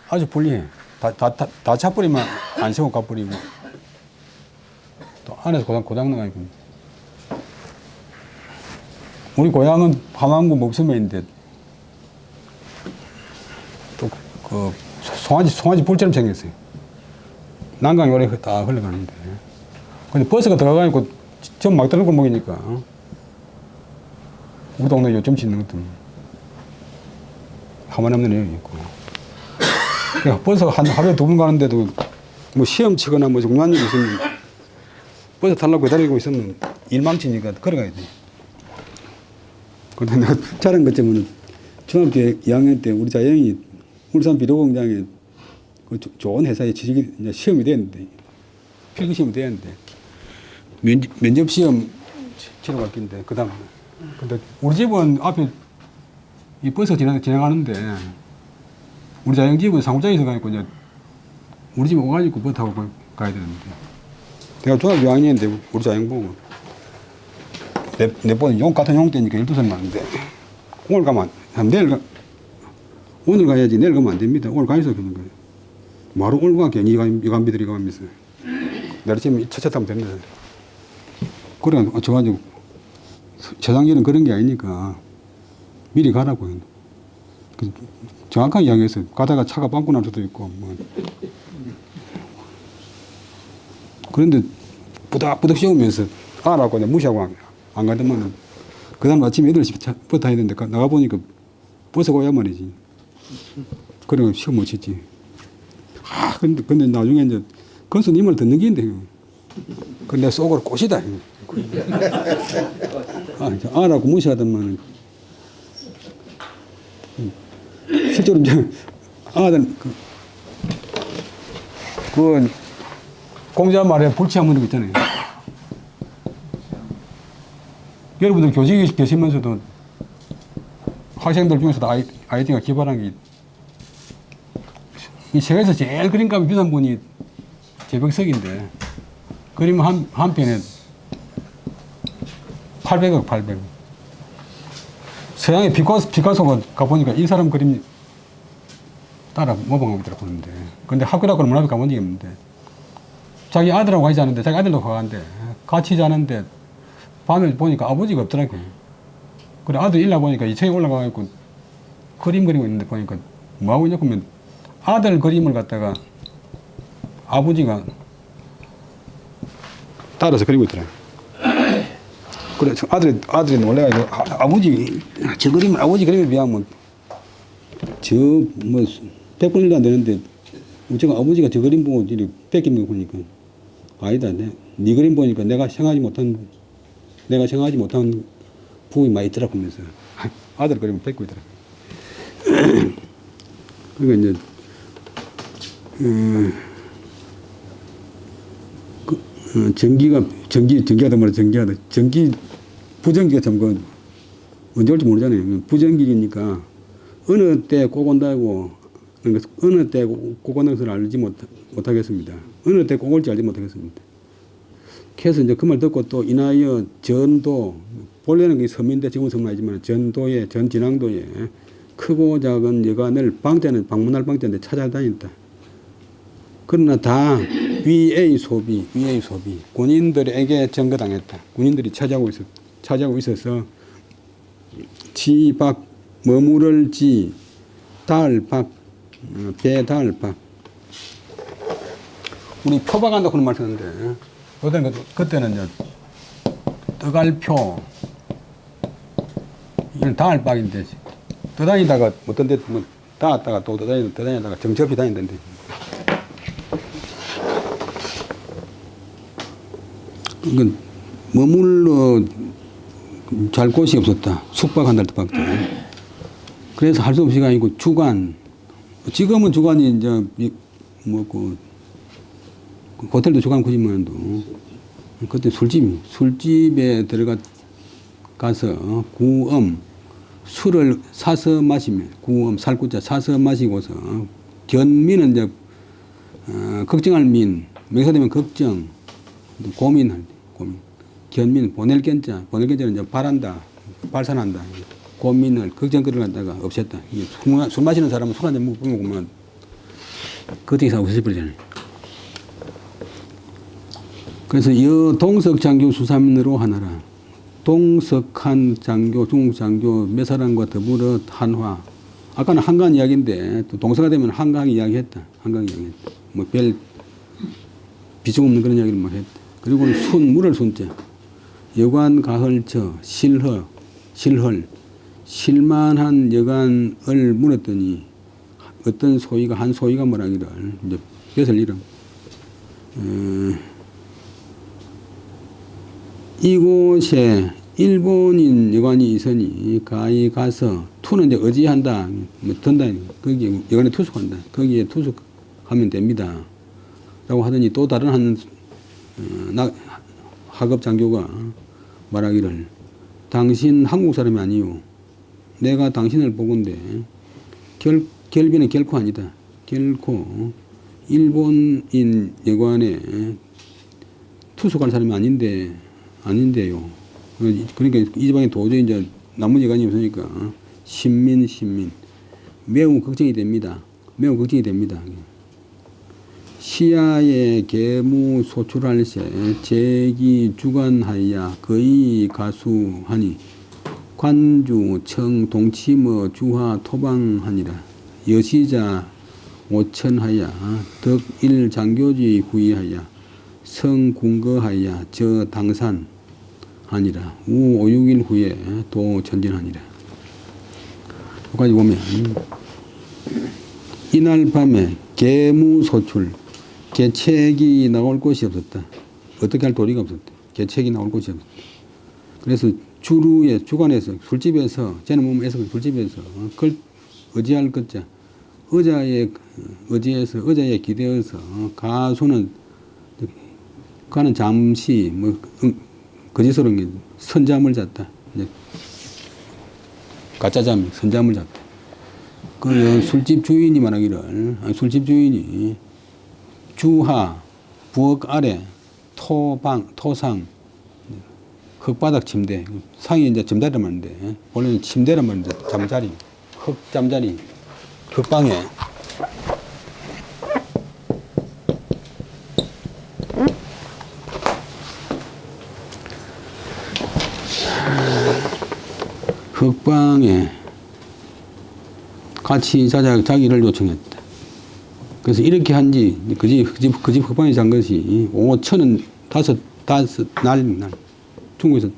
아주 불리해. 다 차버리면 안 세고 가버리고 또 안에서 고장 나가니까. 우리 고향은 함안군 목섬에인데 또 그 송아지 불처럼 생겼어요. 난강이 오래 다 흘러가는데. 근데 버스가 들어가니까 전 막다른 골목이니까 우리 동네 요점 짓는 것도 하만없는 애가 있고. 그러니까 버스 하루에 2번 가는데도 뭐 시험 치거나 뭐 중요한 일이 있으면 버스 타려고 기다리고 있으면 일망치니까 걸어가야 돼. 그런데 내가 잘한 것쯤은 중학교 2학년 때 우리 자영이 울산 비료공장에 그 좋은 회사에 취직이 이제 시험이 됐는데 필기 시험이 됐는데 면접 시험 치러 갈 긴데 그다음 근데 우리 집은 앞에 이 버스가 지나가는데 우리 자영 집은 상구장에서 가니까 이제 우리 집 오가지고 버스 타고 가야 되는데 내가 중학교 2학년인데 우리 자영 보고 내 번 용 같은 용 때니까 12살 많은데 오늘 가면 오늘 가야지 내일 가면 안 됩니다. 오늘 가야죠 그런 거예요. 바로 오늘 가게 이간비들이 가면서 내일 지금 차차 타면 됩니다. 그래 저가지고 세상에는 그런 게 아니니까 미리 가라고요. 정확하게 이야기해서 가다가 차가 빵꾸 날 수도 있고 뭐. 그런데 부닥부닥 씌우면서 알아고 무시하고 안 가더만 그 다음 아침 8시 버스 타야 되는데 나가보니까 버스가 오야 말이지. 그래 시험 못 쳤지. 근데 나중에 이제 건수 니 말 듣는 게인데 근데 속으로 꽃이다. 알아고 무시하더만 실제로 이제 아들 그 공자 말에 불치하는 거 있잖아요. 여러분들 교직에 계시면서도 학생들 중에서도 아이디가 기발한 게 이 세계에서 제일 그림값이 비싼 분이 재백석인데 그림 한 편에 800억 800억. 서양의 피카소가 가보니까 이 사람 그림 따라 모방하고 있더라고 하는데 근데 학교라고는 문화비 가본 적이 없는데 자기 아들하고 가지 않은데 자기 아들도 가는데 같이 자는데 밤에 보니까 아버지가 없더라고요. 그래 아들 일나 보니까 2층에 올라가고 그림 그리고 있는데 보니까 뭐하고 있냐 하면 아들 그림을 갖다가 아버지가 따라서 그리고 있더라고요. 그래 아들이 놀래가지고 아버지 저 그림을 아버지 그림에 비하면 저 뭐 100분 1도 안 되는데 제가 아버지가 저 그림 보고 이렇게 뺏긴 거 보니까 아니다 네 그림 보니까 내가 생각하지 못한 부분이 많이 있더라고 하면서 아들 그림을 뺏고 있더라고요. 그러니까 이제 전기하다 말이야 부전기가 참 언제 올지 모르잖아요. 부전기니까 어느 때 꼭 온다고 그러니까 어느 때 꼭 온다는 것을 알지 못하겠습니다. 어느 때 꼭 올지 알지 못하겠습니다. 그래서 이제 그 말 듣고 또 인하여 전도 본래는 섬인데 지금은 섬은 아니지만 전 진앙도에 크고 작은 여관을 방문할 방자인데 찾아다녔다. 그러나 다 위의 소비 군인들에게 점거당했다. 군인들이 차지하고 있어서 지박 머무를 지 달박 배달박 우리 표박한다고 그런 말 쓰는데 그때는 이제 떠갈표 이건 달박인데 떠다니다가 어떤 데 뭐 닿았다가 또 떠다니다가 정첩이 다닌다는데 그러니까 머물러 잘 곳이 없었다. 숙박한달 뜻밖에. 그래서 할 수 없이 아니고 주간. 지금은 주간이 이제 그 호텔도 주간 90만원도. 그때 술집에 가서 구엄 술을 사서 마시면 구엄 살구자 사서 마시고서 견민은 이제 걱정할 민 명사되면 걱정 고민할 때 고민 견민 보낼 견자는 이제 바란다 발산한다 고민을 걱정거리를 갖다가 없앴다. 술 마시는 사람은 술 한잔 먹고 보면 그때 이상 없어져버리잖아요. 그래서 여 동석장교 수삼인으로 하나라. 동석한 장교, 중국장교 몇 사람과 더불어 한화. 아까는 한강 이야기인데 또 동서가 되면 한강 이야기했다. 뭐 별 비중 없는 그런 이야기를 막 했다. 그리고 물을 순자. 여관 가헐처 실허 실헐, 실만한 여간을 물었더니 어떤 소위가 한 소위가 뭐라기를 이제 벼슬 이름 이곳에 일본인 여관이 있으니 가히 가서 투는 이제 의지한다 뭐 든다 거기에 여관에 투숙한다 거기에 투숙하면 됩니다 라고 하더니 또 다른 한 하급 장교가 말하기를 당신 한국 사람이 아니요 내가 당신을 보건대 결비는 결코 아니다 결코 일본인 여관에 투숙할 사람이 아닌데요. 그러니까 이 지방에 도저히 이제 남은 여관이 없으니까 신민 매우 걱정이 됩니다. 매우 걱정이 됩니다. 시야에 계무 소출할 새 제기 주관하여 거의 가수하니 관주 청 동치머 주하 토방하니라 여시자 오천하여 덕일 장교지 후이하여 성군거하여 저 당산 하니라 우 5, 6일 후에 또 전진하니라. 여기까지 보면 이날 밤에 계무소출 계책이 나올 곳이 없었다. 어떻게 할 도리가 없었다. 계책이 나올 곳이 없었다. 그래서 주관에서 술집에서 쟤는 몸에서 술집에서 그걸 의지할 것자 의자에 기대어서 가수는 가는 잠시 뭐 거짓으로 선잠을 잤다. 가짜잠 선잠을 잤다. 그 술집 주인이 말하기를 술집 주인이 주하 부엌 아래 토상 흙바닥 침대 상이 이제 잠자리란 말인데 원래는 침대란 말인데 잠자리 흙 잠자리 흙방에 흙방에 같이 자기를 요청했다. 그래서 이렇게 한지 그 집 흙방에 잔 것이 5천은 다섯 날 중국에서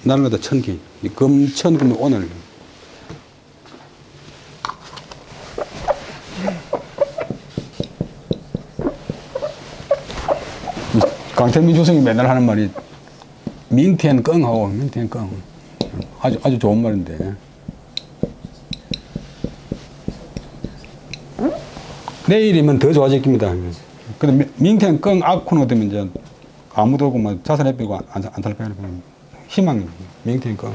날마다 1,000개 금천 그러면 오늘 강태민 조성이 맨날 하는 말이 민텐 끙하고 민텐 끙 아주 좋은 말인데 내일이면 더 좋아질 겁니다. 근데 민텐 끙 악후노 되면 이제 아무도 없고 뭐 자살해 빼고 안살 빼고 희망이 민텐 끙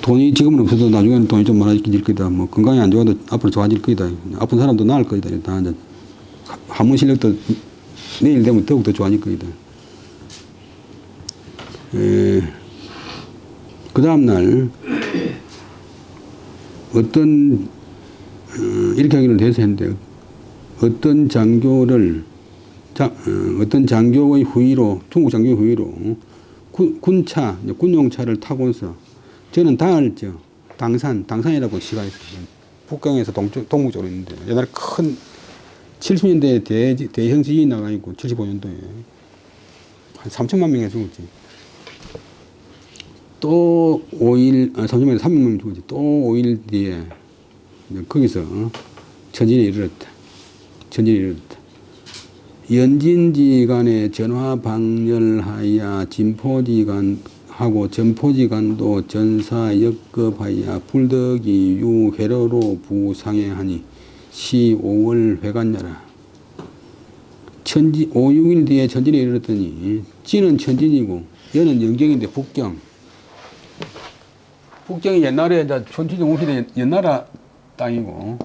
돈이 지금은 없어도 나중에는 돈이 좀 많아질 거다. 뭐 건강이 안 좋아도 앞으로 좋아질 거다. 아픈 사람도 나을 거다. 다 이제 한문 실력도 내일 되면 더욱 더 좋아질 거다. 그 다음 날 어떤 이렇게 하기로 돼서 했는데 어떤 장교의 후위로 중국 장교의 후위로 군용차를 타고서 저는 당산이라고 시가 있어요. 북경에서 동북쪽으로 있는데 옛날에 큰 70년대에 대형 지진이 나가지고 75년도에 한 3천만 명이 죽었지. 또 3천만 300명 죽었지. 또 5일 뒤에 거기서 천진이 이르렀다. 연진지간에 전화방열하여 진포지간하고 전포지간도 전사 역급하여 불덕이 유회로로 부상해하니 시 5월 회관여라. 5, 6일 뒤에 천진에 이르렀더니 지는 천진이고 여는 영경인데 북경이 옛날에 이제 촌지종 우시대 옛나라 땅이고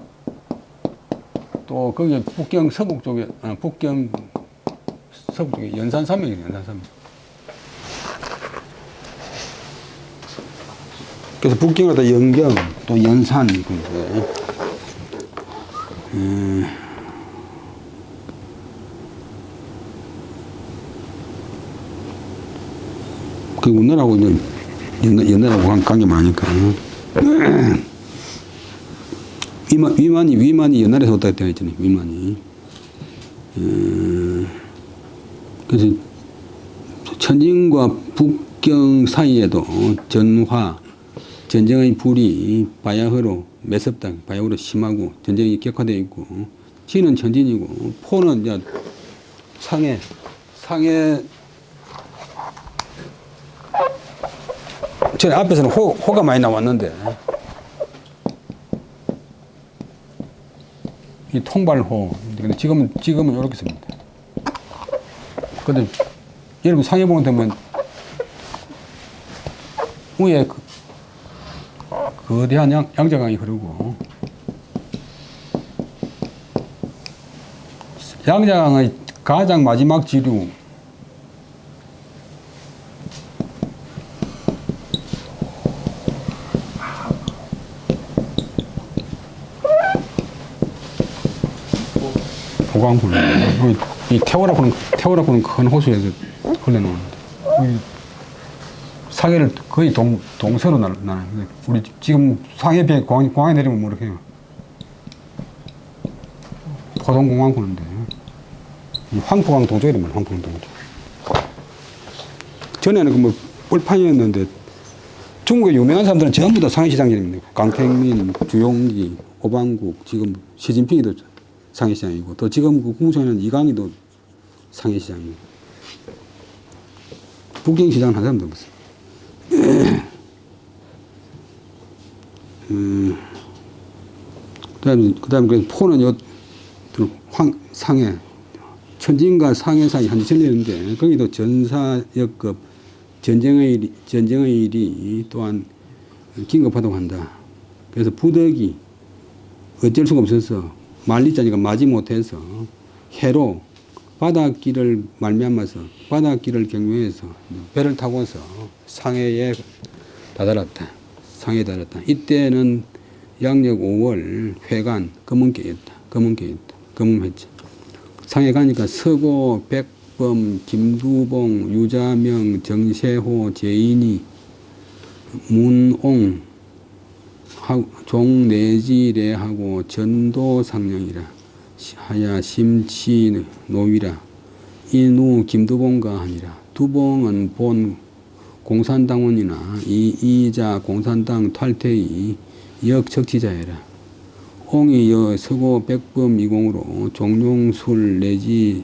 또 거기 북경 서북 쪽에 북경 서북 쪽에 연산산맥이에요. 연산산맥. 그래서 북경에다 영경 또 연산 있는데 그 우리나라하고 옛날하고 관계 많으니까 위만이 옛날에서 왔다 했다 했잖아요. 위만이 그래서 천진과 북경 사이에도 전화, 전쟁의 불이 바야흐로 매섭다, 바야흐로 심하고 전쟁이 격화되어 있고, 진은 천진이고 포는 이제 상해 전에 앞에서는 호가 많이 나왔는데 이 통발호. 근데 지금은 이렇게 씁니다. 근데 여러분 상해 보면 되면 위에 거대한 양자강이 흐르고 양자강의 가장 마지막 지류 보강불. 이 태워라고는 큰 호수에서 흘러나옵니다. 상해를 거의 동서로 나눠요. 우리 지금 상해 배 공항에 내리면 뭐 이렇게 해요. 포동공항군인데 황포강 동쪽이라면 황포강 동쪽. 전에는 그 뭐 뿔판이었는데 중국의 유명한 사람들은 전부 다 상해시장입니다. 강택민, 주용기, 오방국, 지금 시진핑이도 상해시장이고, 또 지금 그 국무총리는 이강희도 상해시장이고, 북경시장은 한 사람도 없어요. 그 다음에 포는 상해, 천진과 상해 사이 한지 전례인데, 거기도 전사역급 전쟁의 일이 또한 긴급하다고 한다. 그래서 부덕이 어쩔 수가 없어서 말리자니까 마지 못해서 해로 바닷길을 말미암아서 바닷길을 경유해서 배를 타고서 상해에 다다랐다. 상해에 다다랐다. 이때는 양력 5월 회관 검은깨였다. 검은했죠. 상해 가니까 서고, 백범, 김두봉, 유자명, 정세호, 제인이, 문옹, 종내지례하고 전도상령이라 하야 심치 노위라 인후 김두봉과 하니라. 두봉은 본 공산당원이나 이자 공산당 탈퇴의 역척지자여라. 옹이 여 서고 백범 이공으로 종룡술 내지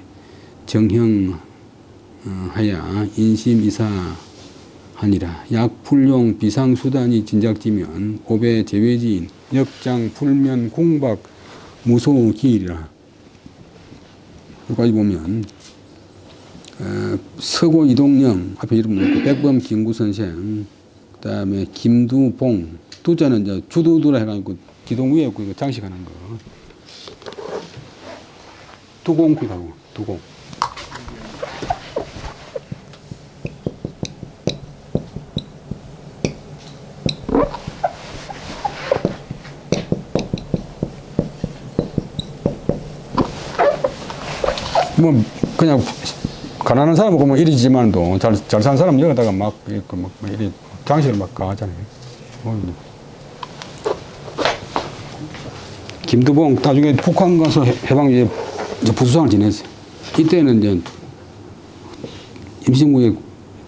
정형 하야 인심이사 하니라. 약풀용 비상수단이 진작지면 오배 제외지인 역장 풀면 공박 무소우 기일이라. 여기까지 보면 서고 이동령 앞에 이름 넣고 백범 김구선생, 그 다음에 김두봉, 두자는 이제 주두두라 해가지고 기동 위에 있고 이거 장식하는 거. 두공구라고 두공. 뭐 그냥 가난한 사람은 보면 이리지만도 잘 사는 사람 여기다가 막 이리 장식을 막 가하잖아요. 김두봉 나중에 북한 가서 해방주의 부수상을 지냈어요. 이때는 이제 임시정부에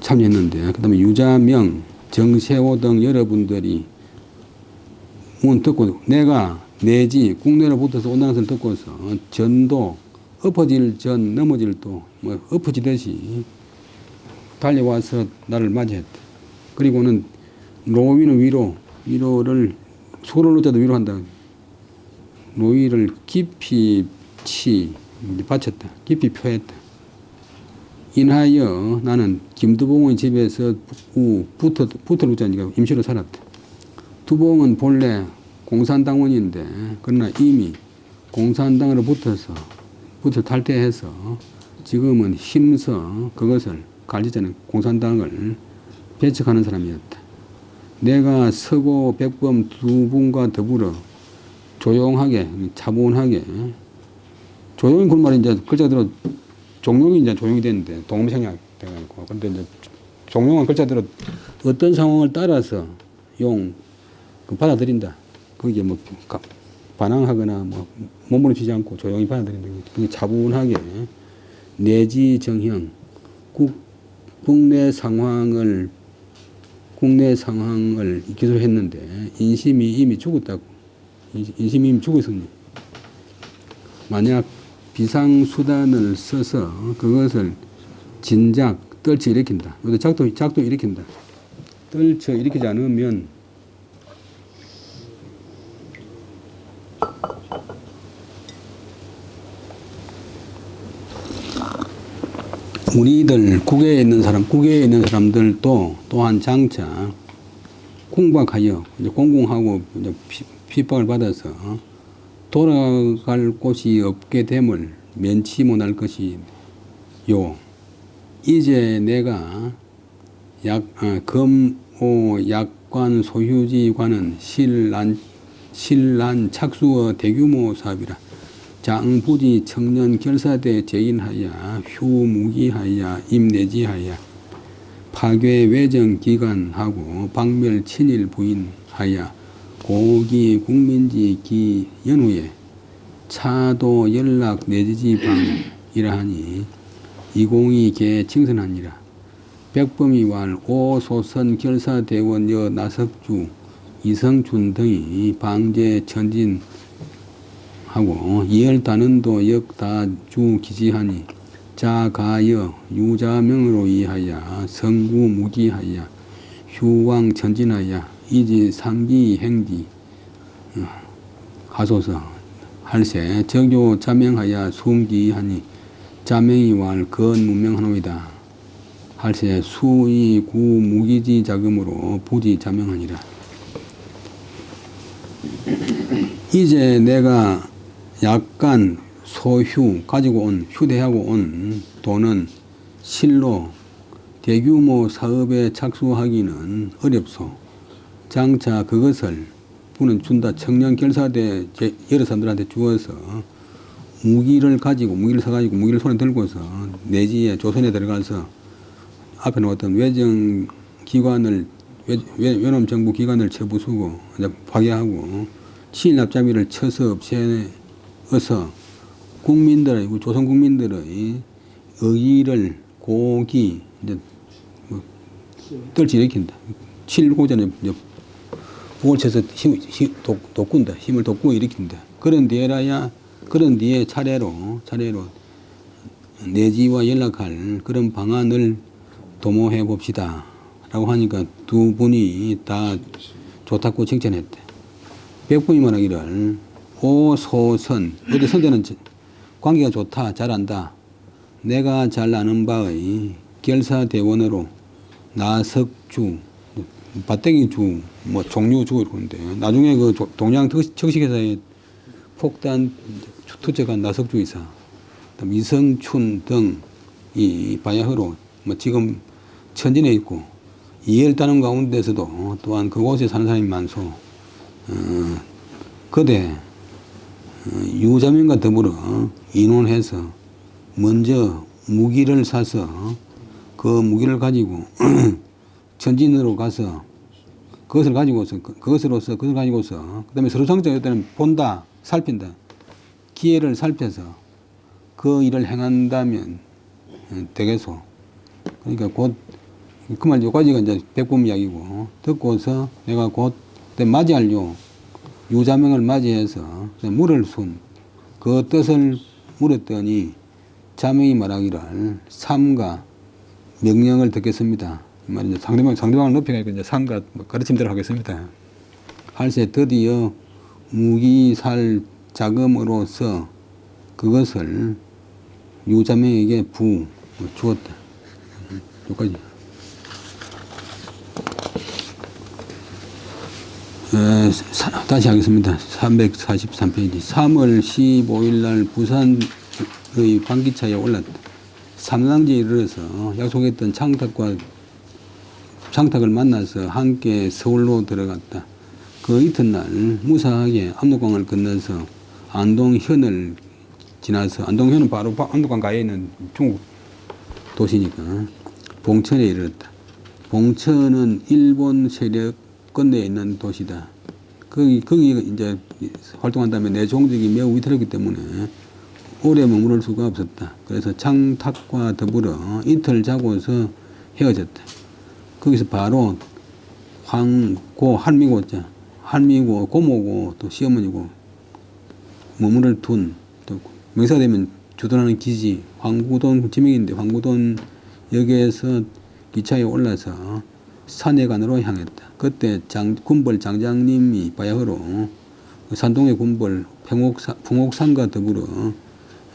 참여했는데, 그다음에 유자명, 정세호 등 여러분들이 문 듣고 내가 내지 국내로 붙어서 온다는 것을 듣고서 전도 엎어질 전 넘어질 또 뭐 엎어지듯이 달려와서 나를 맞이했다. 그리고는 노위는 위로를 소를 놓자도 위로한다. 노위를 깊이 바쳤다. 깊이 표했다. 인하여 나는 김두봉의 집에서 붙어 놓자니까 임시로 살았다. 두봉은 본래 공산당원인데 그러나 이미 공산당으로 붙어 탈퇴해서 지금은 힘써 그것을 가르치자는 공산당을 배척하는 사람이었다. 내가 서고 백범 두 분과 더불어 조용하게 차분하게, 조용히 그 말이 이제 글자대로 종용이 이제 조용히 됐는데 동음생략 돼가지고, 근데 이제 종용은 글자대로 어떤 상황을 따라서 받아들인다. 그게 뭐 반항하거나 뭐 몸부림치지 않고 조용히 받아들인다. 그게 차분하게 내지 정형 국내 상황을 기술했는데 인심이 이미 죽었다고. 인심이 이미 죽었으니 만약 비상수단을 써서 그것을 진작 떨쳐 일으킨다. 작동 일으킨다. 떨쳐 일으키지 않으면 우리들 국외에 있는 사람들도 또한 장차 공박하여 이제 공공하고 이제 핍박을 받아서 돌아갈 곳이 없게 됨을 면치 못할 것이요. 이제 내가 금오 약관 소유지 관은 신란 착수어 대규모 사업이라. 장부지 청년 결사대 제인하여 휴무기하여 임내지하여 파괴 외정 기간하고 박멸 친일 부인하여 고기 국민지 기 연후에 차도 연락 내지지방이라하니 이공이 개 칭선하니라. 백범이왈 오소선 결사대원 여 나석주 이성춘 등이 방제 천진 하고 이열단원도 역다주 기지하니 자가여 유자명으로 이하여 성구 무기하여 휴왕 천진하여 이지 상기 행디 하소서 할세 적요 자명하여 숨기하니 자명이왈 건문명하노이다. 할세 수의 구 무기지 자금으로 부지 자명하니라. 이제 내가 약간 소휴 가지고 온 휴대하고 온 돈은 실로 대규모 사업에 착수하기는 어렵소. 장차 그것을 부는 준다. 청년 결사대 여러 사람들한테 주어서 무기를 사가지고 무기를 손에 들고서 내지에 조선에 들어가서 앞에 놓았던 외정기관을 외놈 정부 기관을 쳐부수고 파괴하고 친일납자비를 쳐서 없애어서 국민들의 조선 국민들의 의의를 고기 떨치 일으킨다. 칠고전에 북을 쳐서 돋군다. 힘을 돋구 일으킨다. 그런 뒤에 차례로 내지와 연락할 그런 방안을 도모해 봅시다. 라고 하니까 두 분이 다 좋다고 칭찬했대. 백분이 말하기를 오소선 어디 선대는 관계가 좋다. 잘한다. 내가 잘 아는 바의 결사대원으로 나석주 밭대기주 종류주 이러는데 나중에 그 동양 적식회사의 폭탄 투척한 나석주 이사 이성춘 등이 바야흐로 지금 천진에 있고 이열단원 가운데서도 또한 그곳에 사는 사람이 많소. 그대 유자명과 더불어 인원해서 먼저 무기를 사서 그 무기를 가지고 천진으로 가서 그것을 가지고서 그다음에 서로 정적일 때는 본다, 살핀다. 기회를 살펴서 그 일을 행한다면 되겠소. 그러니까 곧 그 말 여기까지가 이제 백범 이야기고 듣고서 내가 곧 맞이하려 유자명을 맞이해서 물을 순 그 뜻을 물었더니 자명이 말하기를 삼가 명령을 듣겠습니다. 말이죠. 상대방을 높이니까 이제 삼가 가르침대로 하겠습니다. 할세 드디어 무기 살 자금으로서 그것을 유자명에게 주었다. 여기까지. 다시 하겠습니다. 343페이지. 3월 15일 날 부산의 방기차에 올랐다. 삼당지에 이르러서 약속했던 창탁을 만나서 함께 서울로 들어갔다. 그 이튿날 무사하게 압록강을 건너서 안동현을 지나서 안동현은 바로 압록강 가에 있는 중국 도시니까 봉천에 이르렀다. 봉천은 일본 세력 건너에 있는 도시다. 거기 이제 활동한 다음에 내 종족이 매우 위태롭기 때문에 오래 머무를 수가 없었다. 그래서 장탁과 더불어 이틀 자고서 헤어졌다. 거기서 바로 할미고 고모고 또 시어머니고 머무를 둔, 또 명사되면 주둔하는 기지 황구돈 지명인데 황구돈 역에서 기차에 올라서 산해관으로 향했다. 그때 군벌 장장님이 바야흐로 산동의 군벌 풍옥산과 더불어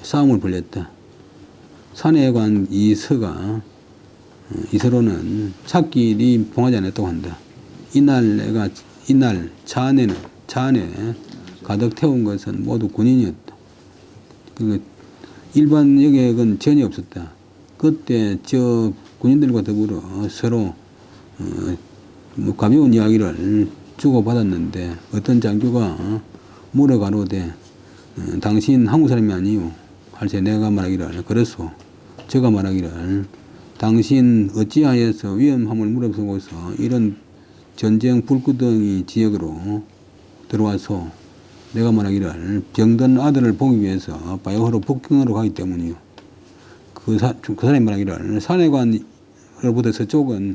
싸움을 벌였다. 산해관 이서로는 찻길이 봉하지 않았다고 한다. 이날 차 안에 가득 태운 것은 모두 군인이었다. 일반 여객은 전혀 없었다. 그때 저 군인들과 더불어 서로 가벼운 이야기를 주고받았는데 어떤 장교가 물어가로되 당신 한국 사람이 아니요 할세 내가 말하기를 그랬소. 제가 말하기를 당신 어찌하여서 위험함을 무릅쓰고서 이런 전쟁 불구덩이 지역으로 들어와서 내가 말하기를 병든 아들을 보기 위해서 바야흐로 북경으로 가기 때문이요. 그 사람이 말하기를 산해관으로부터 서쪽은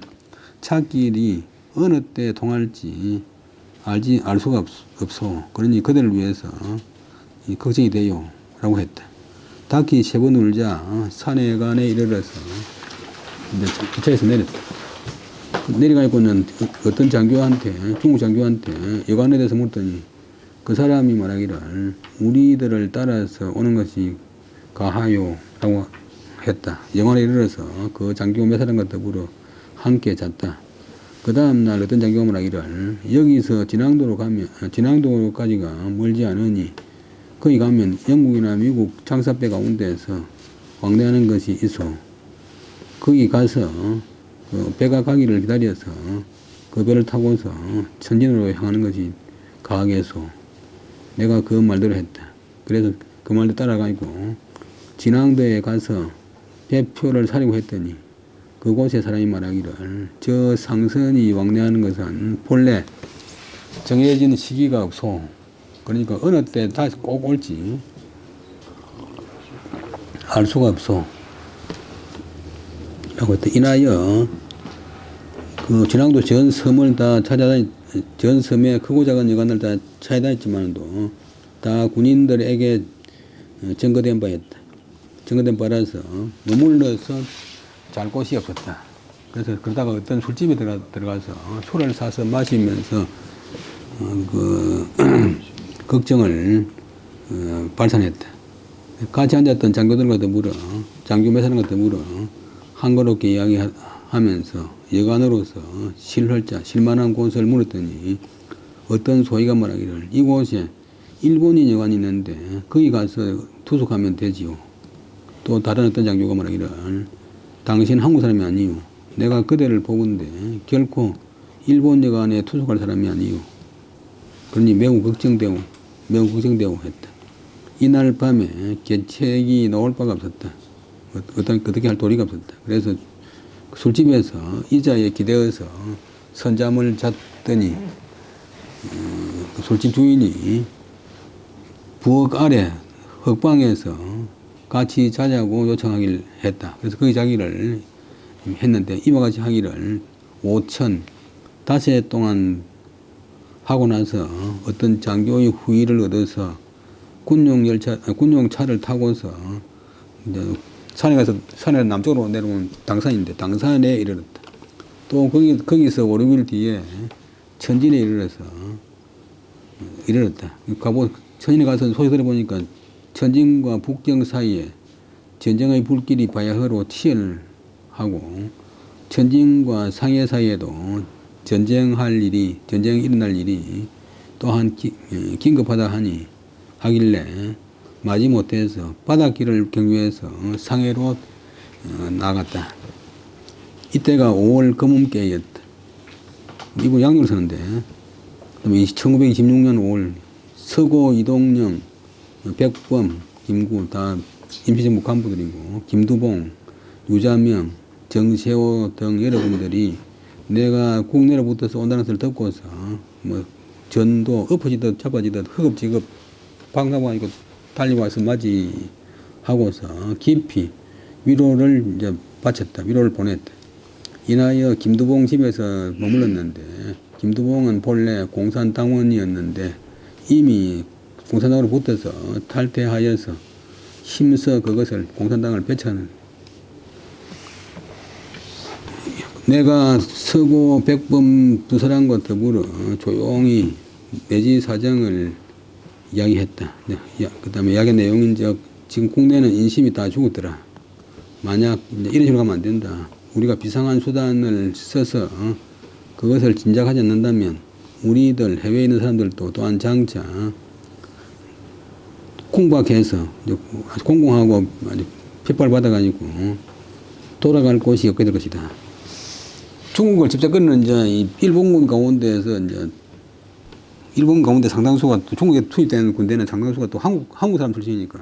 차길이 어느 때 통할지 알 수가 없어. 그러니 그들을 위해서 걱정이 돼요. 라고 했다. 닭이 3번 울자 산해관에 이르러서 이제 기차에서 내렸다. 내려가고는 어떤 중국 장교한테 여관에 대해서 묻더니 그 사람이 말하기를 우리들을 따라서 오는 것이 가하요 라고 했다. 여관에 이르러서 그 장교 몇 사람과 더불어 함께 잤다. 그 다음날 어떤 장교가 말하기를 여기서 진앙도까지가 멀지 않으니 거기 가면 영국이나 미국 장사배 가운데서 왕래하는 것이 있어. 거기 가서 그 배가 가기를 기다려서 그 배를 타고서 천진으로 향하는 것이 가하겠소. 내가 그 말대로 했다. 그래서 그 말대로 따라가고 진앙도에 가서 배표를 사려고 했더니 그곳에 사람이 말하기를 저 상선이 왕래하는 것은 본래 정해진 시기가 없소. 그러니까 어느 때 다시 꼭 올지 알 수가 없소. 라고 했다. 이나여 그 진앙도 전 섬을 다 전 섬의 크고 작은 여관을 다 찾아다녔지만도 다 군인들에게 증거된 바였다. 증거된 바라서 머물러서 잘 곳이 없었다. 그래서 그러다가 어떤 술집에 들어가서 술을 사서 마시면서 걱정을 발산했다. 같이 앉았던 장교들과 더불어 장교 몇 사람과 더불어 한거롭게 이야기하면서 여관으로서 실만한 곳을 물었더니 어떤 소위가 말하기를 이곳에 일본인 여관이 있는데 거기 가서 투숙하면 되지요. 또 다른 어떤 장교가 말하기를 당신 한국 사람이 아니요. 내가 그대를 보건대 결코 일본 여관에 투숙할 사람이 아니요. 그러니 매우 걱정되고 했다. 이날 밤에 계책이 나올 바가 없었다. 어떻게 할 도리가 없었다. 그래서 술집에서 이자에 기대어서 선잠을 잤더니 술집 주인이 부엌 아래 흙방에서 같이 자자고 요청하기를 했다. 그래서 거기 자기를 했는데 이와 같이 하기를 5천 닷새 동안 하고 나서 어떤 장교의 후의를 얻어서 군용차를 타고서 이제 산에 남쪽으로 내려온 당산인데 당산에 이르렀다. 또 거기서 5, 6일 뒤에 천진에 이르렀다. 천진에 가서 소식 들어보니까 천진과 북경 사이에 전쟁의 불길이 바야흐로 치열하고 천진과 상해 사이에도 전쟁이 일어날 일이 또한 긴급하다 하길래 마지못해서 바닷길을 경유해서 상해로 나갔다. 이때가 5월 금음께였다. 미국 양력을 쓰는데 1926년 5월 서고 이동영, 백범, 김구 다 임시정부 간부들이고 김두봉, 유자명, 정세호 등 여러분들이 내가 국내로부터서 온다는 것을 듣고서 뭐 전도 엎어지듯 잡아지듯 허겁지겁 방랑하고 달려와서 하고서 깊이 위로를 이제 바쳤다. 위로를 보냈다. 이나여 김두봉 집에서 머물렀는데, 김두봉은 본래 공산당원이었는데 이미 공산당으로 붙어서 탈퇴하여서 힘써 그것을 공산당을 배척하는. 내가 서고 백범 두 사람과 더불어 조용히 내지 사정을 이야기했다. 그 다음에 이야기 내용인즉 지금 국내는 인심이 다 죽었더라. 만약 이제 이런 식으로 가면 안 된다. 우리가 비상한 수단을 써서 그것을 진작하지 않는다면 우리들 해외에 있는 사람들도 또한 장차 콩박해서 공공하고 핍박받아가지고 돌아갈 곳이 없게 될 것이다. 중국을 집착하는 이제 일본군 가운데에서 이제 일본 가운데 상당수가 또 중국에 투입되는 군대는 상당수가 또 한국 사람 출신이니까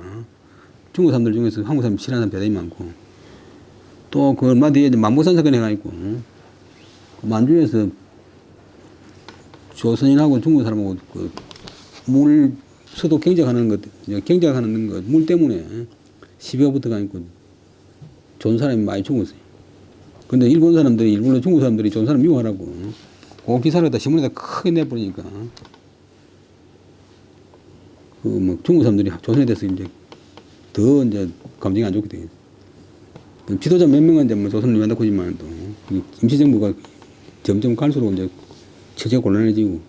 중국 사람들 중에서 한국 사람 싫어하는 사람 대단히 많고 또 그 얼마 뒤에 만보산 사건이 해가지고 만주에서 조선인하고 중국 사람하고 그 물 서도 경작하는 것 물 때문에 시비가 붙어가지고 좋은 사람이 많이 죽었어요. 근데 일본 사람들이 일본로 중국 사람들이 좋은 사람 미워하라고 그 기사를 다 신문에다 크게 내버리니까 그 뭐 중국 사람들이 조선에 대해서 이제 더 이제 감정이 안 좋게 되겠어요. 지도자 몇 명은 이제 뭐 조선을 위한다고 하지만 또 임시정부가 점점 갈수록 이제 처지가 곤란해지고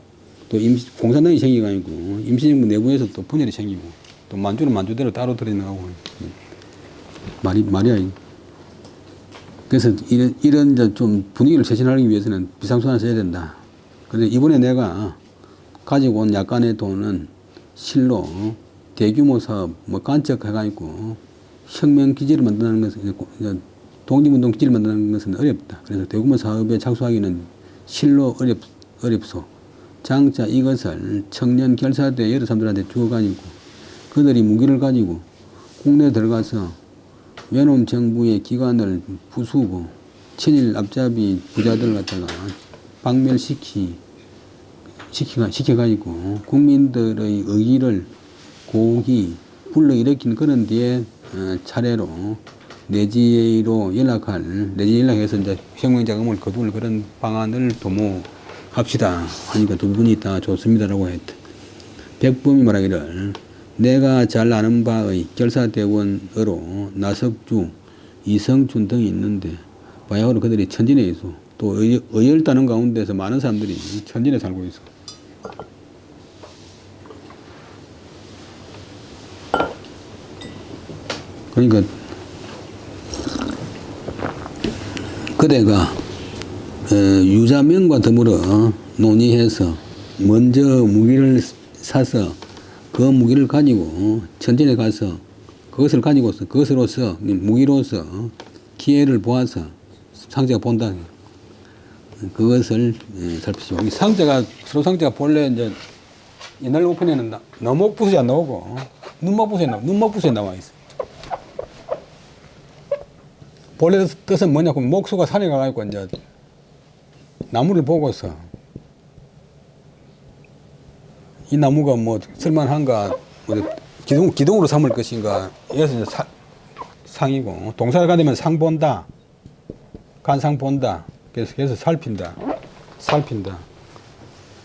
또 공산당이 생기가지고 임시정부 내부에서 또 분열이 생기고 또 만주는 만주대로 따로 들여나가고 말이야. 그래서 이런 이제 좀 분위기를 쇄신하기 위해서는 비상수단을 써야 된다. 그런데 이번에 내가 가지고 온 약간의 돈은 실로 대규모 사업, 뭐 간척해가지고 혁명 기지를 만드는 것은, 독립운동 기지를 만드는 것은 어렵다. 그래서 대규모 사업에 착수하기는 실로 어렵소. 장차 이것을 청년 결사대 여러 사람들한테 주어가지고 그들이 무기를 가지고 국내에 들어가서 외놈 정부의 기관을 부수고 친일 앞잡이 부자들을 갖다가 박멸시켜가지고 국민들의 의기를 고히 불러일으킨 그런 뒤에 차례로 내지로 연락해서 이제 혁명 자금을 거둘 그런 방안을 도모합시다 하니까 두 분이 다 좋습니다라고 했다. 백범이 말하기를 내가 잘 아는 바의 결사대원으로 나석주, 이성춘 등이 있는데 바야흐로 그들이 천진에 있어. 또 의열다는 가운데서 많은 사람들이 천진에 살고 있어. 그러니까 그대가 유자명과 더불어 논의해서 먼저 무기를 사서 그 무기를 가지고 천진에 가서 그것으로서 무기로서 기회를 보아서 상제가 본다. 그것을 살피시고 서로 상제가 본래 이제 옛날 우편에는 너목부수에 안 나오고 눈목부수에 나와 있어. 본래 뜻은 뭐냐고 목수가 산에 가가지고 이제 나무를 보고서 이 나무가 뭐 쓸만한가, 기둥으로 삼을 것인가, 여기서 이제 상이고, 동사를 가되면 상 본다, 간상 본다, 그래서 살핀다,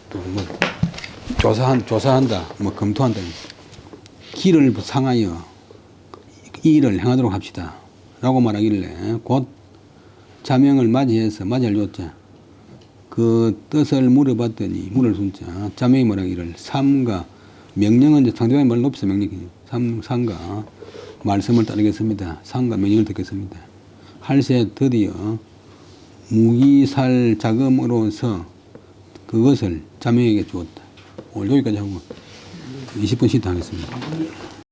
또 뭐 조사한다, 뭐 검토한다. 길을 상하여 이 일을 행하도록 합시다. 라고 말하길래 곧 자명을 맞이할 요자. 그 뜻을 물어봤더니 물을 순자 자명이 말하기를 삼가 명령은 이제 상대방의 말을 높여서 명령이에요. 삼가 말씀을 따르겠습니다. 삼가 명령을 듣겠습니다. 할세 드디어 무기살 자금으로서 그것을 자명에게 주었다. 오늘 여기까지 하고 20분 쉬다 하겠습니다.